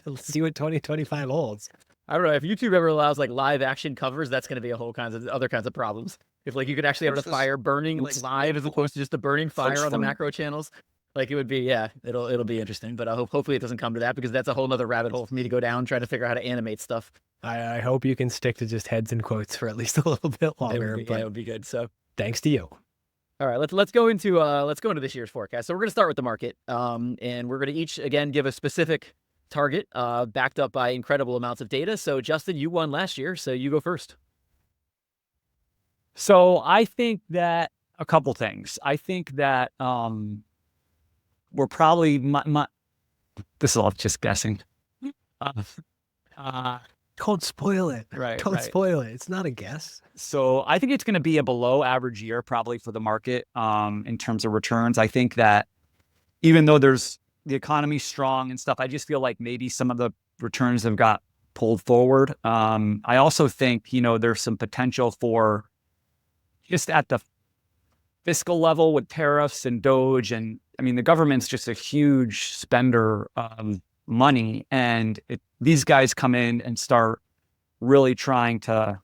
let's see what 2025 holds. I don't know. If YouTube ever allows like live action covers, that's going to be a whole other kinds of problems. If like you could actually have the fire burning like live as opposed to just a burning fire on the macro channels, like it would be, it'll be interesting. But hopefully it doesn't come to that, because that's a whole nother rabbit hole for me to go down trying to figure out how to animate stuff. I hope you can stick to just heads and quotes for at least a little bit longer. It would be good. So thanks to you. All right, let's go into this year's forecast. So we're going to start with the market, and we're going to each again give a specific target, backed up by incredible amounts of data. So Justin, you won last year, so you go first. So I think that a couple things. I think that we're probably this is all just guessing. Don't spoil it. Right. Don't spoil it. It's not a guess. So I think it's going to be a below average year probably for the market in terms of returns. I think that even though the economy's strong and stuff, I just feel like maybe some of the returns have got pulled forward. I also think, there's some potential for just at the fiscal level with tariffs and Doge. And the government's just a huge spender of money. And these guys come in and start really trying to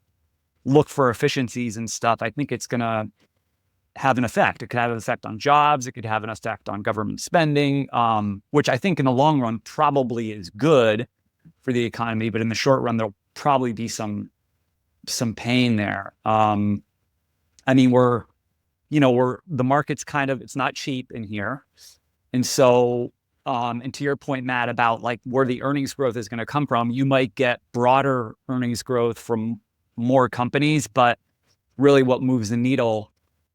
look for efficiencies and stuff. I think it's going to have an effect. It could have an effect on jobs. It could have an effect on government spending, which I think in the long run probably is good for the economy. But in the short run, there'll probably be some pain there. I mean, the market's it's not cheap in here. And so, and to your point, Matt, about like where the earnings growth is going to come from, you might get broader earnings growth from more companies, but really what moves the needle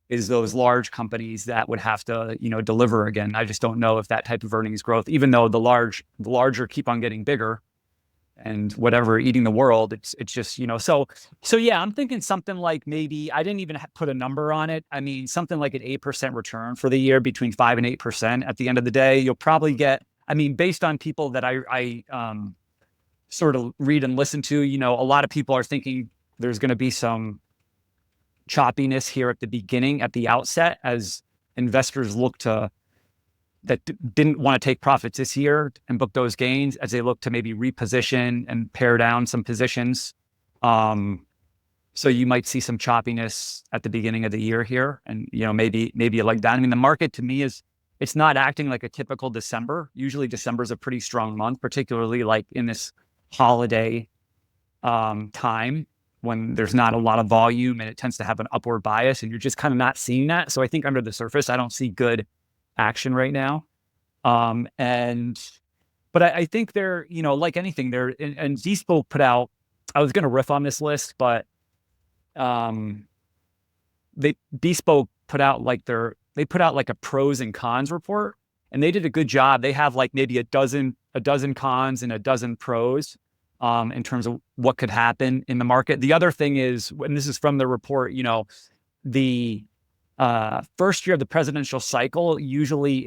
is those large companies that would have to, deliver again. I just don't know if that type of earnings growth, even though the larger keep on getting bigger and whatever, eating the world, it's just, so yeah, I'm thinking something like maybe, I didn't even put a number on it. I mean, something like an 8% return for the year, between 5 and 8%. At the end of the day, you'll probably get, I mean, based on people that I sort of read and listen to, a lot of people are thinking there's going to be some choppiness here at the beginning, at the outset, as investors that didn't want to take profits this year and book those gains, as they look to maybe reposition and pare down some positions. So you might see some choppiness at the beginning of the year here, and maybe like that. I mean, the market to me it's not acting like a typical December. Usually December is a pretty strong month, particularly like in this holiday time, when there's not a lot of volume and it tends to have an upward bias, and you're just kind of not seeing that. So I think under the surface, I don't see good action right now. But I think they're, like anything there, and Zspo put out, I was going to riff on this list, but Zspo put out they put out like a pros and cons report, and they did a good job. They have like maybe a dozen cons and a dozen pros in terms of what could happen in the market. The other thing is, and this is from the report, the first year of the presidential cycle usually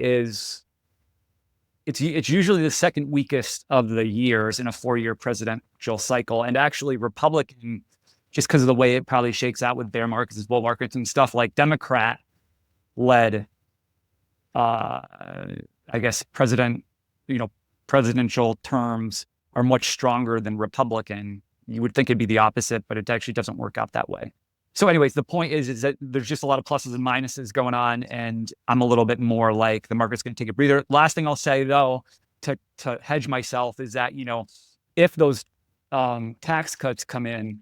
it's usually the second weakest of the years in a 4-year presidential cycle. And actually Republican, just because of the way it probably shakes out with bear markets and bull markets and stuff, like Democrat led, I guess presidential terms are much stronger than Republican. You would think it'd be the opposite, but it actually doesn't work out that way. So anyways, the point is that there's just a lot of pluses and minuses going on, and I'm a little bit more like the market's going to take a breather. Last thing I'll say, though, to hedge myself, is that, if those tax cuts come in,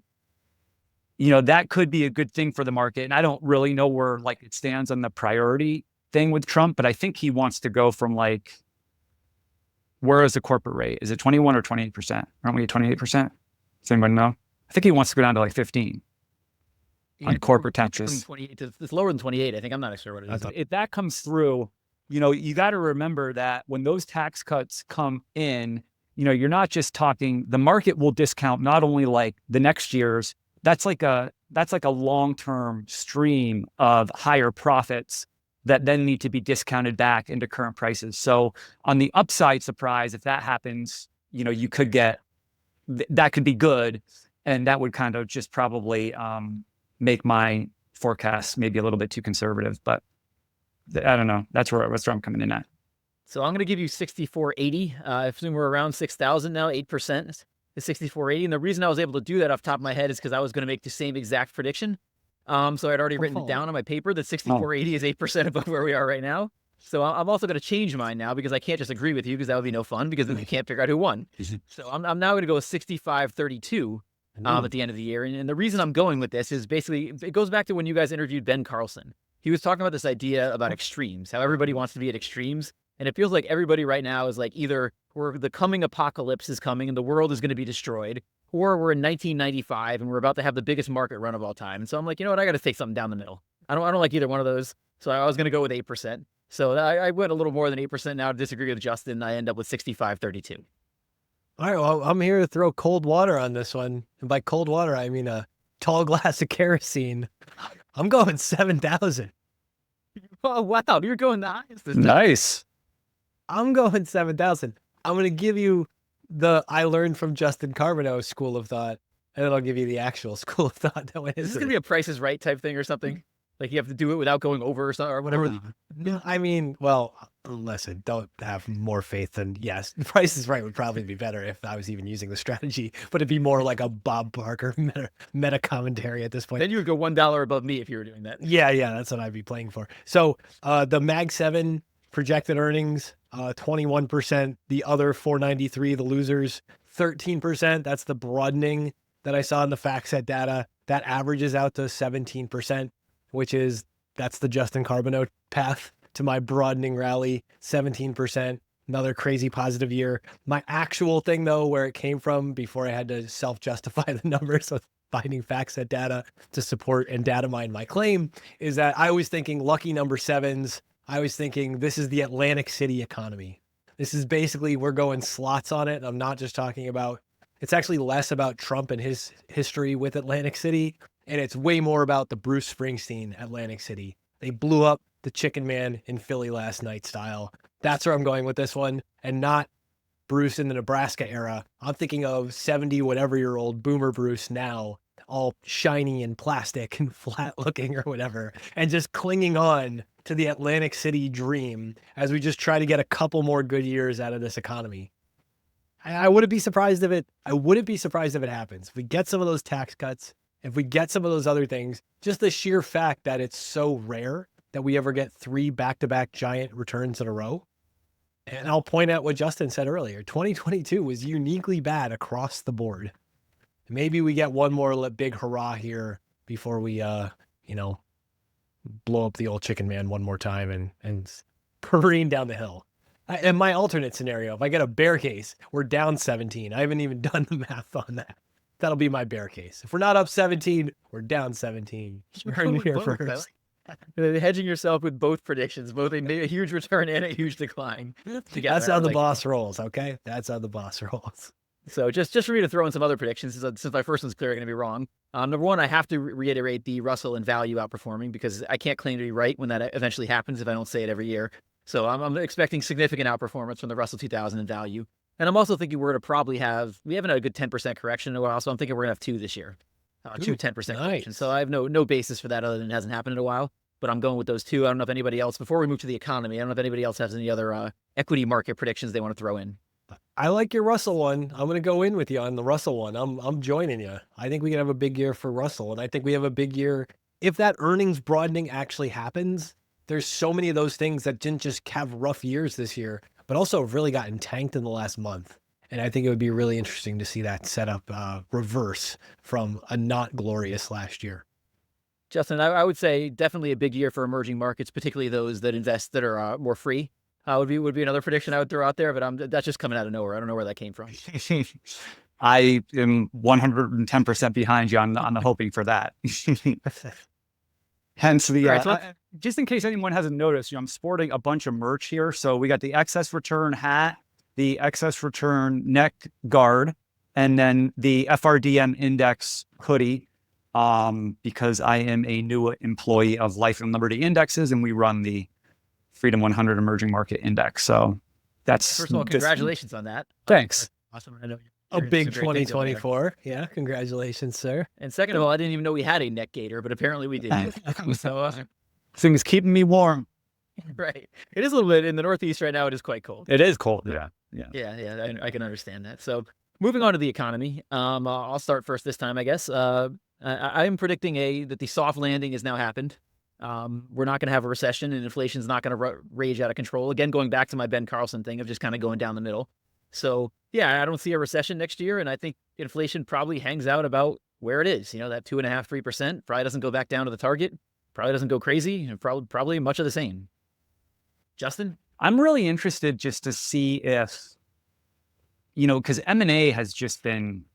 that could be a good thing for the market. And I don't really know where like it stands on the priority thing with Trump, but I think he wants to go from like, where is the corporate rate? Is it 21 or 28%? Aren't we at 28%? Does anybody know? I think he wants to go down to like 15 on corporate taxes. 28 it's lower than 28. I think, I'm not sure what it is. If that comes through, you got to remember that when those tax cuts come in, you're not just talking, the market will discount not only like the next year's, that's like a long-term stream of higher profits that then need to be discounted back into current prices. So on the upside surprise, if that happens, you could get, that could be good. And that would kind of just probably make my forecast maybe a little bit too conservative, but I don't know. That's where I'm coming in at. So I'm going to give you 6480. I assume we're around 6,000 now, 8% is 6480. And the reason I was able to do that off the top of my head is because I was going to make the same exact prediction. So I'd already written it down on my paper that 6480 is 8% above where we are right now. So I'm also going to change mine now, because I can't just agree with you, because that would be no fun, because then you can't figure out who won. So I'm now going to go with 6532 at the end of the year. And the reason I'm going with this is basically, it goes back to when you guys interviewed Ben Carlson. He was talking about this idea about extremes, how everybody wants to be at extremes. And it feels like everybody right now is like, either the coming apocalypse is coming and the world is going to be destroyed, or we're in 1995 and we're about to have the biggest market run of all time. And so I'm like, you know what? I got to take something down the middle. I don't like either one of those. So I was going to go with 8%. So I went a little more than 8% now to disagree with Justin. I end up with 6532. All right, well, I'm here to throw cold water on this one. And by cold water, I mean a tall glass of kerosene. I'm going 7,000. Oh, wow. You're going the highest this time. Nice. I'm going 7,000. I'm going to give you the I learned from Justin Carbonneau school of thought, and then I'll give you the actual school of thought. Is this going to be a Price is Right type thing or something? Like you have to do it without going over or whatever? No, I mean, well, Listen, don't have more faith than, yes, the Price is Right would probably be better if I was even using the strategy, but it'd be more like a Bob Barker meta commentary at this point. Then you would go $1 above me if you were doing that. Yeah, that's what I'd be playing for. So the Mag 7 projected earnings, 21%. The other 493, the losers, 13%. That's the broadening that I saw in the FactSet data. That averages out to 17%, that's the Justin Carbonneau path to my broadening rally, 17%. Another crazy positive year. My actual thing, though, where it came from before I had to self-justify the numbers with finding FactSet data to support and data mine my claim, is that I was thinking lucky number sevens. I was thinking this is the Atlantic City economy. This is basically, we're going slots on it. I'm not just talking about, it's actually less about Trump and his history with Atlantic City, and it's way more about the Bruce Springsteen Atlantic City. They blew up the Chicken Man in Philly last night style. That's where I'm going with this one, and not Bruce in the Nebraska era. I'm thinking of 70 whatever year old boomer Bruce now, all shiny and plastic and flat looking or whatever, and just clinging on to the Atlantic City dream as we just try to get a couple more good years out of this economy. I wouldn't be surprised if it happens. If we get some of those tax cuts, if we get some of those other things, just the sheer fact that it's so rare that we ever get 3 back-to-back giant returns in a row. And I'll point out what Justin said earlier. 2022 was uniquely bad across the board. Maybe we get one more big hurrah here before we, blow up the old Chicken Man one more time and careen down the hill. And my alternate scenario, if I get a bear case, we're down 17. I haven't even done the math on that. That'll be my bear case. If we're not up 17, we're down 17. You heard me here first. Hedging yourself with both predictions, both a huge return and a huge decline. Together. That's how the boss rolls, okay? That's how the boss rolls. So just for me to throw in some other predictions, since my first one's clearly going to be wrong. Number one, I have to reiterate the Russell and value outperforming, because I can't claim to be right when that eventually happens if I don't say it every year. So I'm expecting significant outperformance from the Russell 2000 in value. And I'm also thinking we're going to probably we haven't had a good 10% correction in a while, so I'm thinking we're going to have 2 this year. 2 10% corrections. So I have no basis for that other than it hasn't happened in a while. But I'm going with those 2. I don't know if anybody else, before we move to the economy, I don't know if anybody else has any other equity market predictions they want to throw in. I like your Russell one. I'm going to go in with you on the Russell one. I'm joining you. I think we can have a big year for Russell. And I think we have a big year. If that earnings broadening actually happens, there's so many of those things that didn't just have rough years this year, but also have really gotten tanked in the last month. And I think it would be really interesting to see that setup reverse from a not glorious last year. Justin, I would say definitely a big year for emerging markets, particularly those that invest that are more free. Would be another prediction I would throw out there, but that's just coming out of nowhere. I don't know where that came from. I am 110% behind you on the hoping for that. Hence the, Right, just in case anyone hasn't noticed, I'm sporting a bunch of merch here. So we got the excess return hat, the excess return neck guard, and then the FRDM index hoodie, because I am a new employee of Life and Liberty Indexes, and we run the Freedom 100 Emerging Market Index. So that's... First of all, congratulations on that. Thanks. Awesome. I know A big 2024. Yeah. Congratulations, sir. And second of all, I didn't even know we had a neck gator, but apparently we did. So, things keeping me warm. Right. It is a little bit in the Northeast right now. It is quite cold. It is cold. Yeah. Yeah. I can understand that. So moving on to the economy. I'll start first this time, I guess. I'm predicting that the soft landing has now happened. We're not going to have a recession, and inflation's not going to rage out of control. Again, going back to my Ben Carlson thing of just kind of going down the middle. So yeah, I don't see a recession next year, and I think inflation probably hangs out about where it is. That 2.5%, 3% probably doesn't go back down to the target. Probably doesn't go crazy. And probably much of the same. Justin, I'm really interested just to see if, because M&A has just been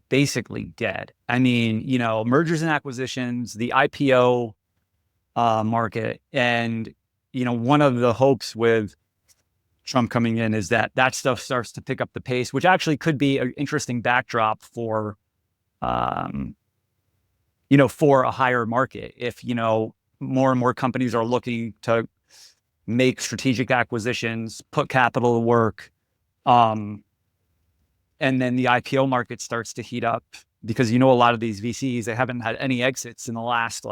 basically dead. I mean, mergers and acquisitions, the IPO market, and one of the hopes with Trump coming in is that stuff starts to pick up the pace, which actually could be an interesting backdrop for for a higher market. If more and more companies are looking to make strategic acquisitions, put capital to work, and then the IPO market starts to heat up, because a lot of these VCs, they haven't had any exits in the last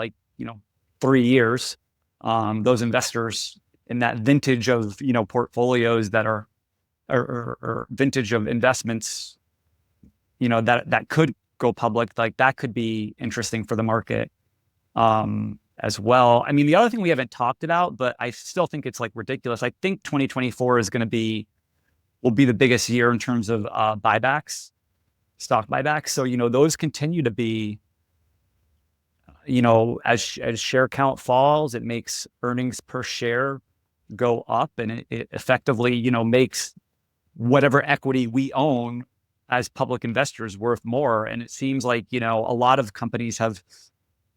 3 years. Those investors in that vintage of, portfolios that are, or vintage of investments, that could go public, like that could be interesting for the market as well. I mean, the other thing we haven't talked about, but I still think it's like ridiculous. I think 2024 will be the biggest year in terms of buybacks, stock buybacks. So, those continue to be, as share count falls, it makes earnings per share go up, and it effectively, makes whatever equity we own as public investors worth more. And it seems like, a lot of companies have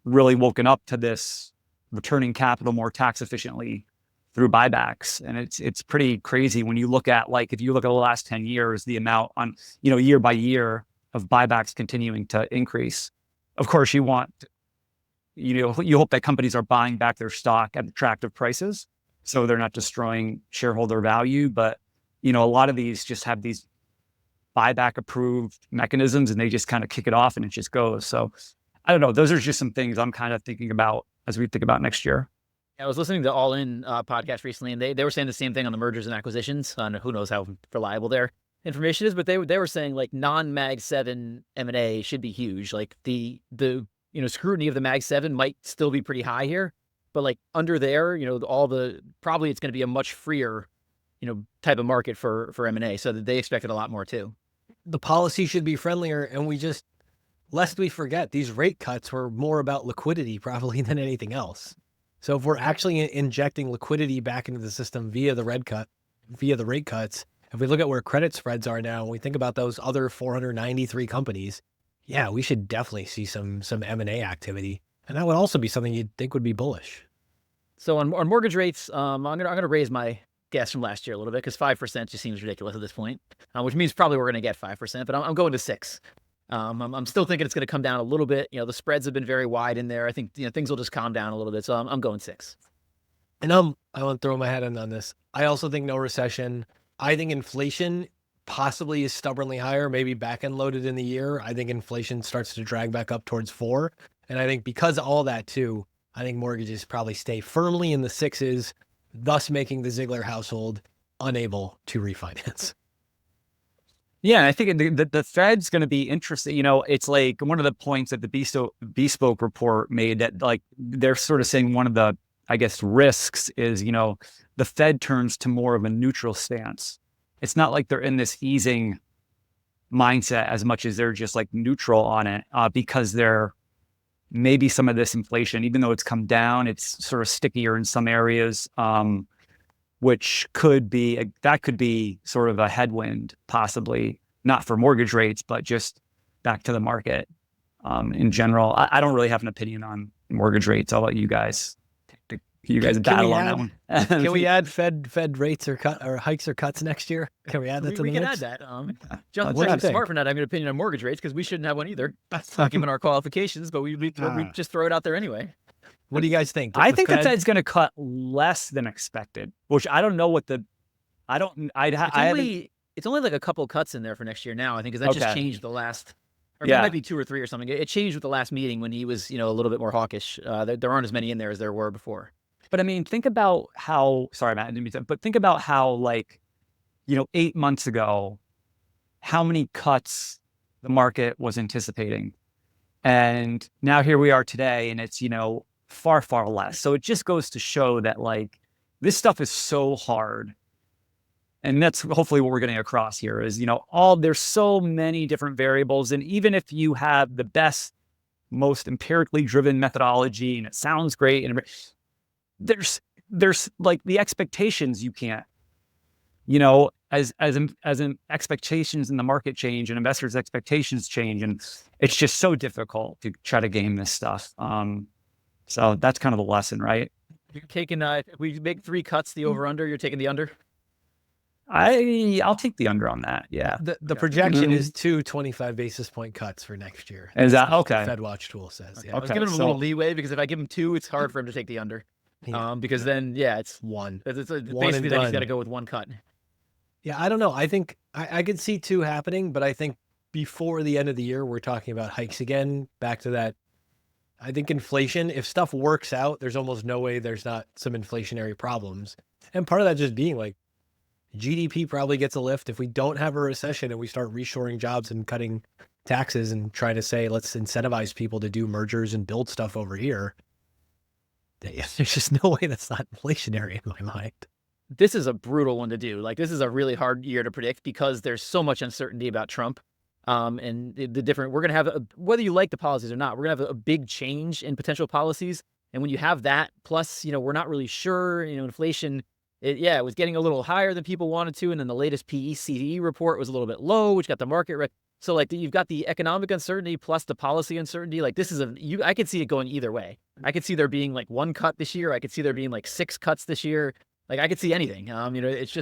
really woken up to this returning capital more tax efficiently through buybacks. And it's pretty crazy when you look at, like, if you look at the last 10 years, the amount on, year by year of buybacks continuing to increase. Of course, you hope that companies are buying back their stock at attractive prices, so they're not destroying shareholder value. But, a lot of these just have these buyback approved mechanisms, and they just kind of kick it off and it just goes. So I don't know. Those are just some things I'm kind of thinking about as we think about next year. I was listening to All In podcast recently, and they were saying the same thing on the mergers and acquisitions. Who knows how reliable their information is, but they were saying like non-Mag 7 M&A should be huge. Like the scrutiny of the Mag 7 might still be pretty high here, but like under there, probably it's going to be a much freer, type of market for M&A. So that they expected a lot more too. The policy should be friendlier, and lest we forget, these rate cuts were more about liquidity probably than anything else. So if we're actually injecting liquidity back into the system via the rate cuts, if we look at where credit spreads are now, and we think about those other 493 companies, yeah, we should definitely see some M&A activity. And that would also be something you'd think would be bullish. So on mortgage rates, I'm gonna raise my guess from last year a little bit, because 5% just seems ridiculous at this point, which means probably we're going to get 5%, but I'm going to 6%. I'm still thinking it's going to come down a little bit. The spreads have been very wide in there. I think things will just calm down a little bit. So I'm going 6%. And I want to throw my head in on this. I also think no recession. I think inflation possibly is stubbornly higher, maybe back end loaded in the year. I think inflation starts to drag back up towards 4%. And I think because of all that too, I think mortgages probably stay firmly in the 6s, thus making the Ziegler household unable to refinance. Yeah, I think the Fed's going to be interesting. It's like one of the points that the Bespoke report made, that like they're sort of saying one of the, I guess, risks is, the Fed turns to more of a neutral stance. It's not like they're in this easing mindset as much as they're just like neutral on it, because they're maybe some of this inflation, even though it's come down, it's sort of stickier in some areas, which could be sort of a headwind, possibly not for mortgage rates, but just back to the market in general. I don't really have an opinion on mortgage rates. I'll let you guys battle on that one. Can we add Fed rates or hikes or cuts next year? Can we add that to the mix? We can add that. Justin's actually smart for not having an opinion on mortgage rates, because we shouldn't have one either, given our qualifications, but we just throw it out there anyway. What do you guys think? I think the Fed's going to cut less than expected, which I don't know what it's only like a couple cuts in there for next year now, I think, because that just changed the last, or it might be 2 or 3 or something. It changed with the last meeting when he was, a little bit more hawkish. There aren't as many in there as there were before. But I mean, think about how, sorry, Matt, I didn't mean to, but think about how 8 months ago, how many cuts the market was anticipating. And now here we are today, and it's, far, far less. So it just goes to show that this stuff is so hard. And that's hopefully what we're getting across here is, there's so many different variables. And even if you have the best, most empirically driven methodology and it sounds great, and there's the expectations you can't, as in expectations in the market change and investors' expectations change. And it's just so difficult to try to game this stuff. So that's kind of the lesson, right? You're taking, if we make 3 cuts, the over under, you're taking the under? I'll take the under on that. Yeah. The projection is 2 25 basis point cuts for next year. Is that okay? The FedWatch tool says. Yeah. I was giving him a little leeway, because if I give him 2, it's hard for him to take the under. Because then, it's 1. It's basically then he's got to go with 1 cut. Yeah, I don't know. I think I could see 2 happening, but I think before the end of the year, we're talking about hikes again, back to that. I think inflation, if stuff works out, there's almost no way there's not some inflationary problems. And part of that just being like GDP probably gets a lift if we don't have a recession and we start reshoring jobs and cutting taxes and trying to say, let's incentivize people to do mergers and build stuff over here. There's just no way that's not inflationary in my mind. This is a brutal one to do. Like, this is a really hard year to predict because there's so much uncertainty about Trump. And the different, we're going to have, whether you like the policies or not, we're going to have a big change in potential policies. And when you have that, plus, we're not really sure, inflation, it was getting a little higher than people wanted to. And then the latest PECE report was a little bit low, which got the market. So like you've got the economic uncertainty plus the policy uncertainty. Like this is I could see it going either way. I could see there being like 1 cut this year. I could see there being like 6 cuts this year. Like I could see anything. It's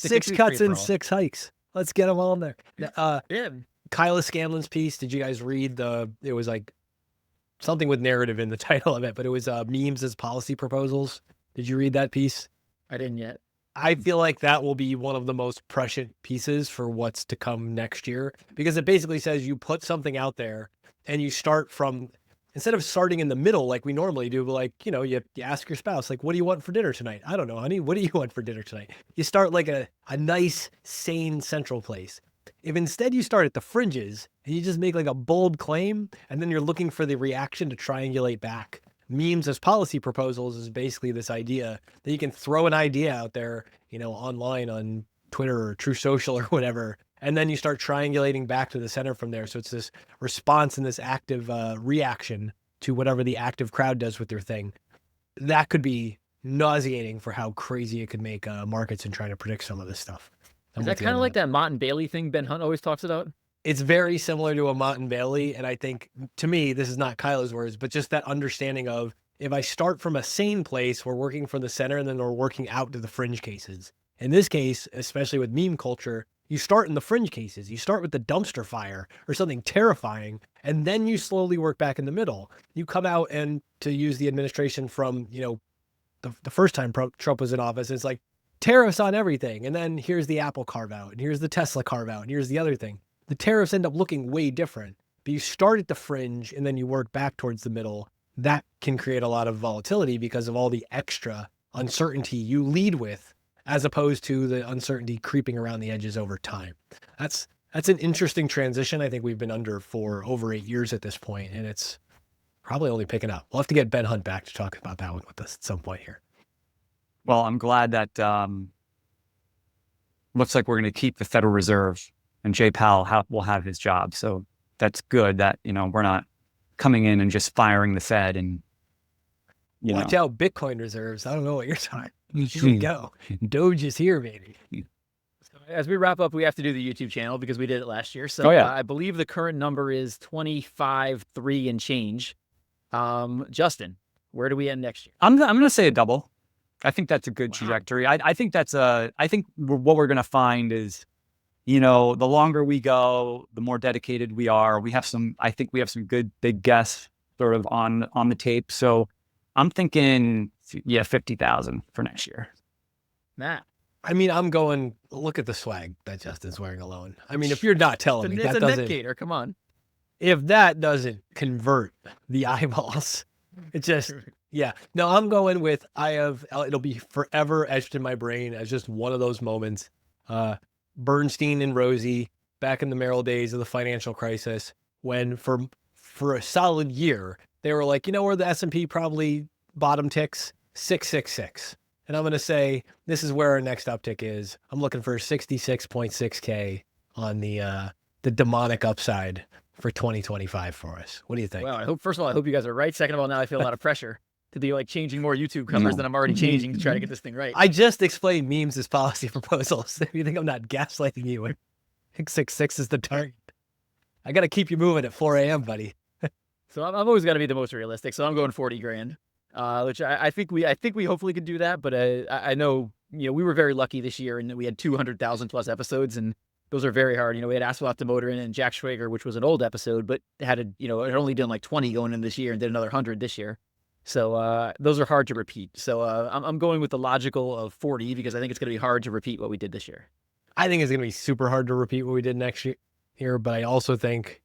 6 cuts and 6 hikes. Let's get them all in there. Yeah. Kyla Scanlon's piece. Did you guys read it was like something with narrative in the title of it, but it was memes as policy proposals. Did you read that piece? I didn't yet. I feel like that will be one of the most prescient pieces for what's to come next year, because it basically says you put something out there and you start from, instead of starting in the middle like we normally do, like, you ask your spouse, like, what do you want for dinner tonight? I don't know, honey. What do you want for dinner tonight? You start like a nice, sane central place. If instead you start at the fringes and you just make like a bold claim and then you're looking for the reaction to triangulate back. Memes as policy proposals is basically this idea that you can throw an idea out there, online on Twitter or True Social or whatever, and then you start triangulating back to the center from there. So it's this response and this active reaction to whatever the active crowd does with their thing. That could be nauseating for how crazy it could make markets in trying to predict some of this stuff. Is that kind of like that Mott and Bailey thing Ben Hunt always talks about? It's very similar to a Mott and Bailey. And I think, to me, this is not Kyla's words, but just that understanding of, if I start from a sane place, we're working from the center and then we're working out to the fringe cases. In this case, especially with meme culture, you start in the fringe cases. You start with the dumpster fire or something terrifying, and then you slowly work back in the middle. You come out, and to use the administration from, the first time Trump was in office, it's like tariffs on everything. And then here's the Apple carve out, and here's the Tesla carve out, and here's the other thing. The tariffs end up looking way different, but you start at the fringe and then you work back towards the middle. That can create a lot of volatility because of all the extra uncertainty you lead with, as opposed to the uncertainty creeping around the edges over time. That's an interesting transition I think we've been under for over 8 years at this point, and it's probably only picking up. We'll have to get Ben Hunt back to talk about that one with us at some point here. Well, I'm glad that looks like we're going to keep the Federal Reserve, and Jay Powell will have his job. So that's good that, we're not coming in and just firing the Fed and, Watch out, Bitcoin reserves. I don't know what you're talking. Here we go. Doge is here, baby. As we wrap up, we have to do the YouTube channel because we did it last year. So I believe the current number is 25.3 and change. Justin, where do we end next year? I'm going to say a double. I think that's a good trajectory. I think what we're going to find is, the longer we go, the more dedicated we are. I think we have some good big guests sort of on the tape. So I'm thinking, 50,000 for next year. Matt. I mean, I'm going, look at the swag that Justin's wearing alone. I mean, if you're not telling me that doesn't, indicator, come on. If that doesn't convert the eyeballs, it's just, no, I'm going with, it'll be forever etched in my brain as just one of those moments. Bernstein and Rosie back in the Merrill days of the financial crisis, when for a solid year, they were like, where the S&P probably bottom ticks? 666. And I'm going to say, this is where our next uptick is. I'm looking for 66.6K on the demonic upside for 2025 for us. What do you think? Well, first of all, I hope you guys are right. Second of all, now I feel a lot of pressure to be like changing more YouTube covers than I'm already changing to try to get this thing right. I just explained memes as policy proposals. If you think I'm not gaslighting you, 666 is the target. I got to keep you moving at 4 a.m., buddy. So I'm always got to be the most realistic. So I'm going 40 grand, which I think we hopefully could do that. But I know, we were very lucky this year and we had 200,000 plus episodes, and those are very hard. We had Asphalt to Motor in and Jack Schwager, which was an old episode, but it only done like 20 going in this year and did another 100 this year. So those are hard to repeat. So I'm going with the logical of 40 because I think it's going to be hard to repeat what we did this year. I think it's going to be super hard to repeat what we did next year, but I also think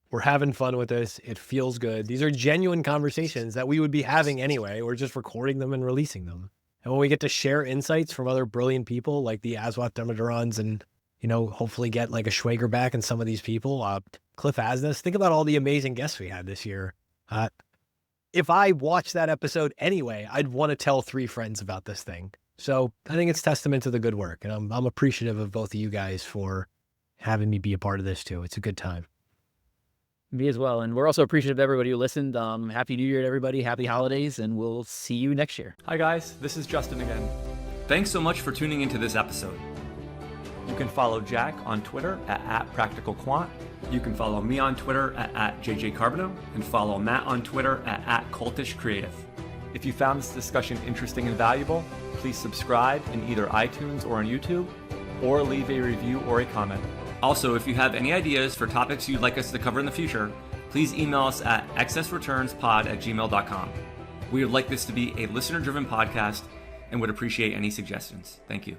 we're having fun with this. It feels good. These are genuine conversations that we would be having anyway. We're just recording them and releasing them. And when we get to share insights from other brilliant people like the Aswath Damodarans and, hopefully get like a Schwager back and some of these people, Cliff Asness, think about all the amazing guests we had this year. If I watched that episode anyway, I'd want to tell 3 friends about this thing. So I think it's testament to the good work. And I'm appreciative of both of you guys for having me be a part of this too. It's a good time. Me as well. And we're also appreciative of everybody who listened. Happy New Year to everybody. Happy holidays. And we'll see you next year. Hi guys, this is Justin again. Thanks so much for tuning into this episode. You can follow Jack on Twitter at @PracticalQuant. You can follow me on Twitter at JJCarbonneau and follow Matt on Twitter at CultishCreative. If you found this discussion interesting and valuable, please subscribe in either iTunes or on YouTube, or leave a review or a comment. Also, if you have any ideas for topics you'd like us to cover in the future, please email us at excessreturnspod@gmail.com. We would like this to be a listener-driven podcast and would appreciate any suggestions. Thank you.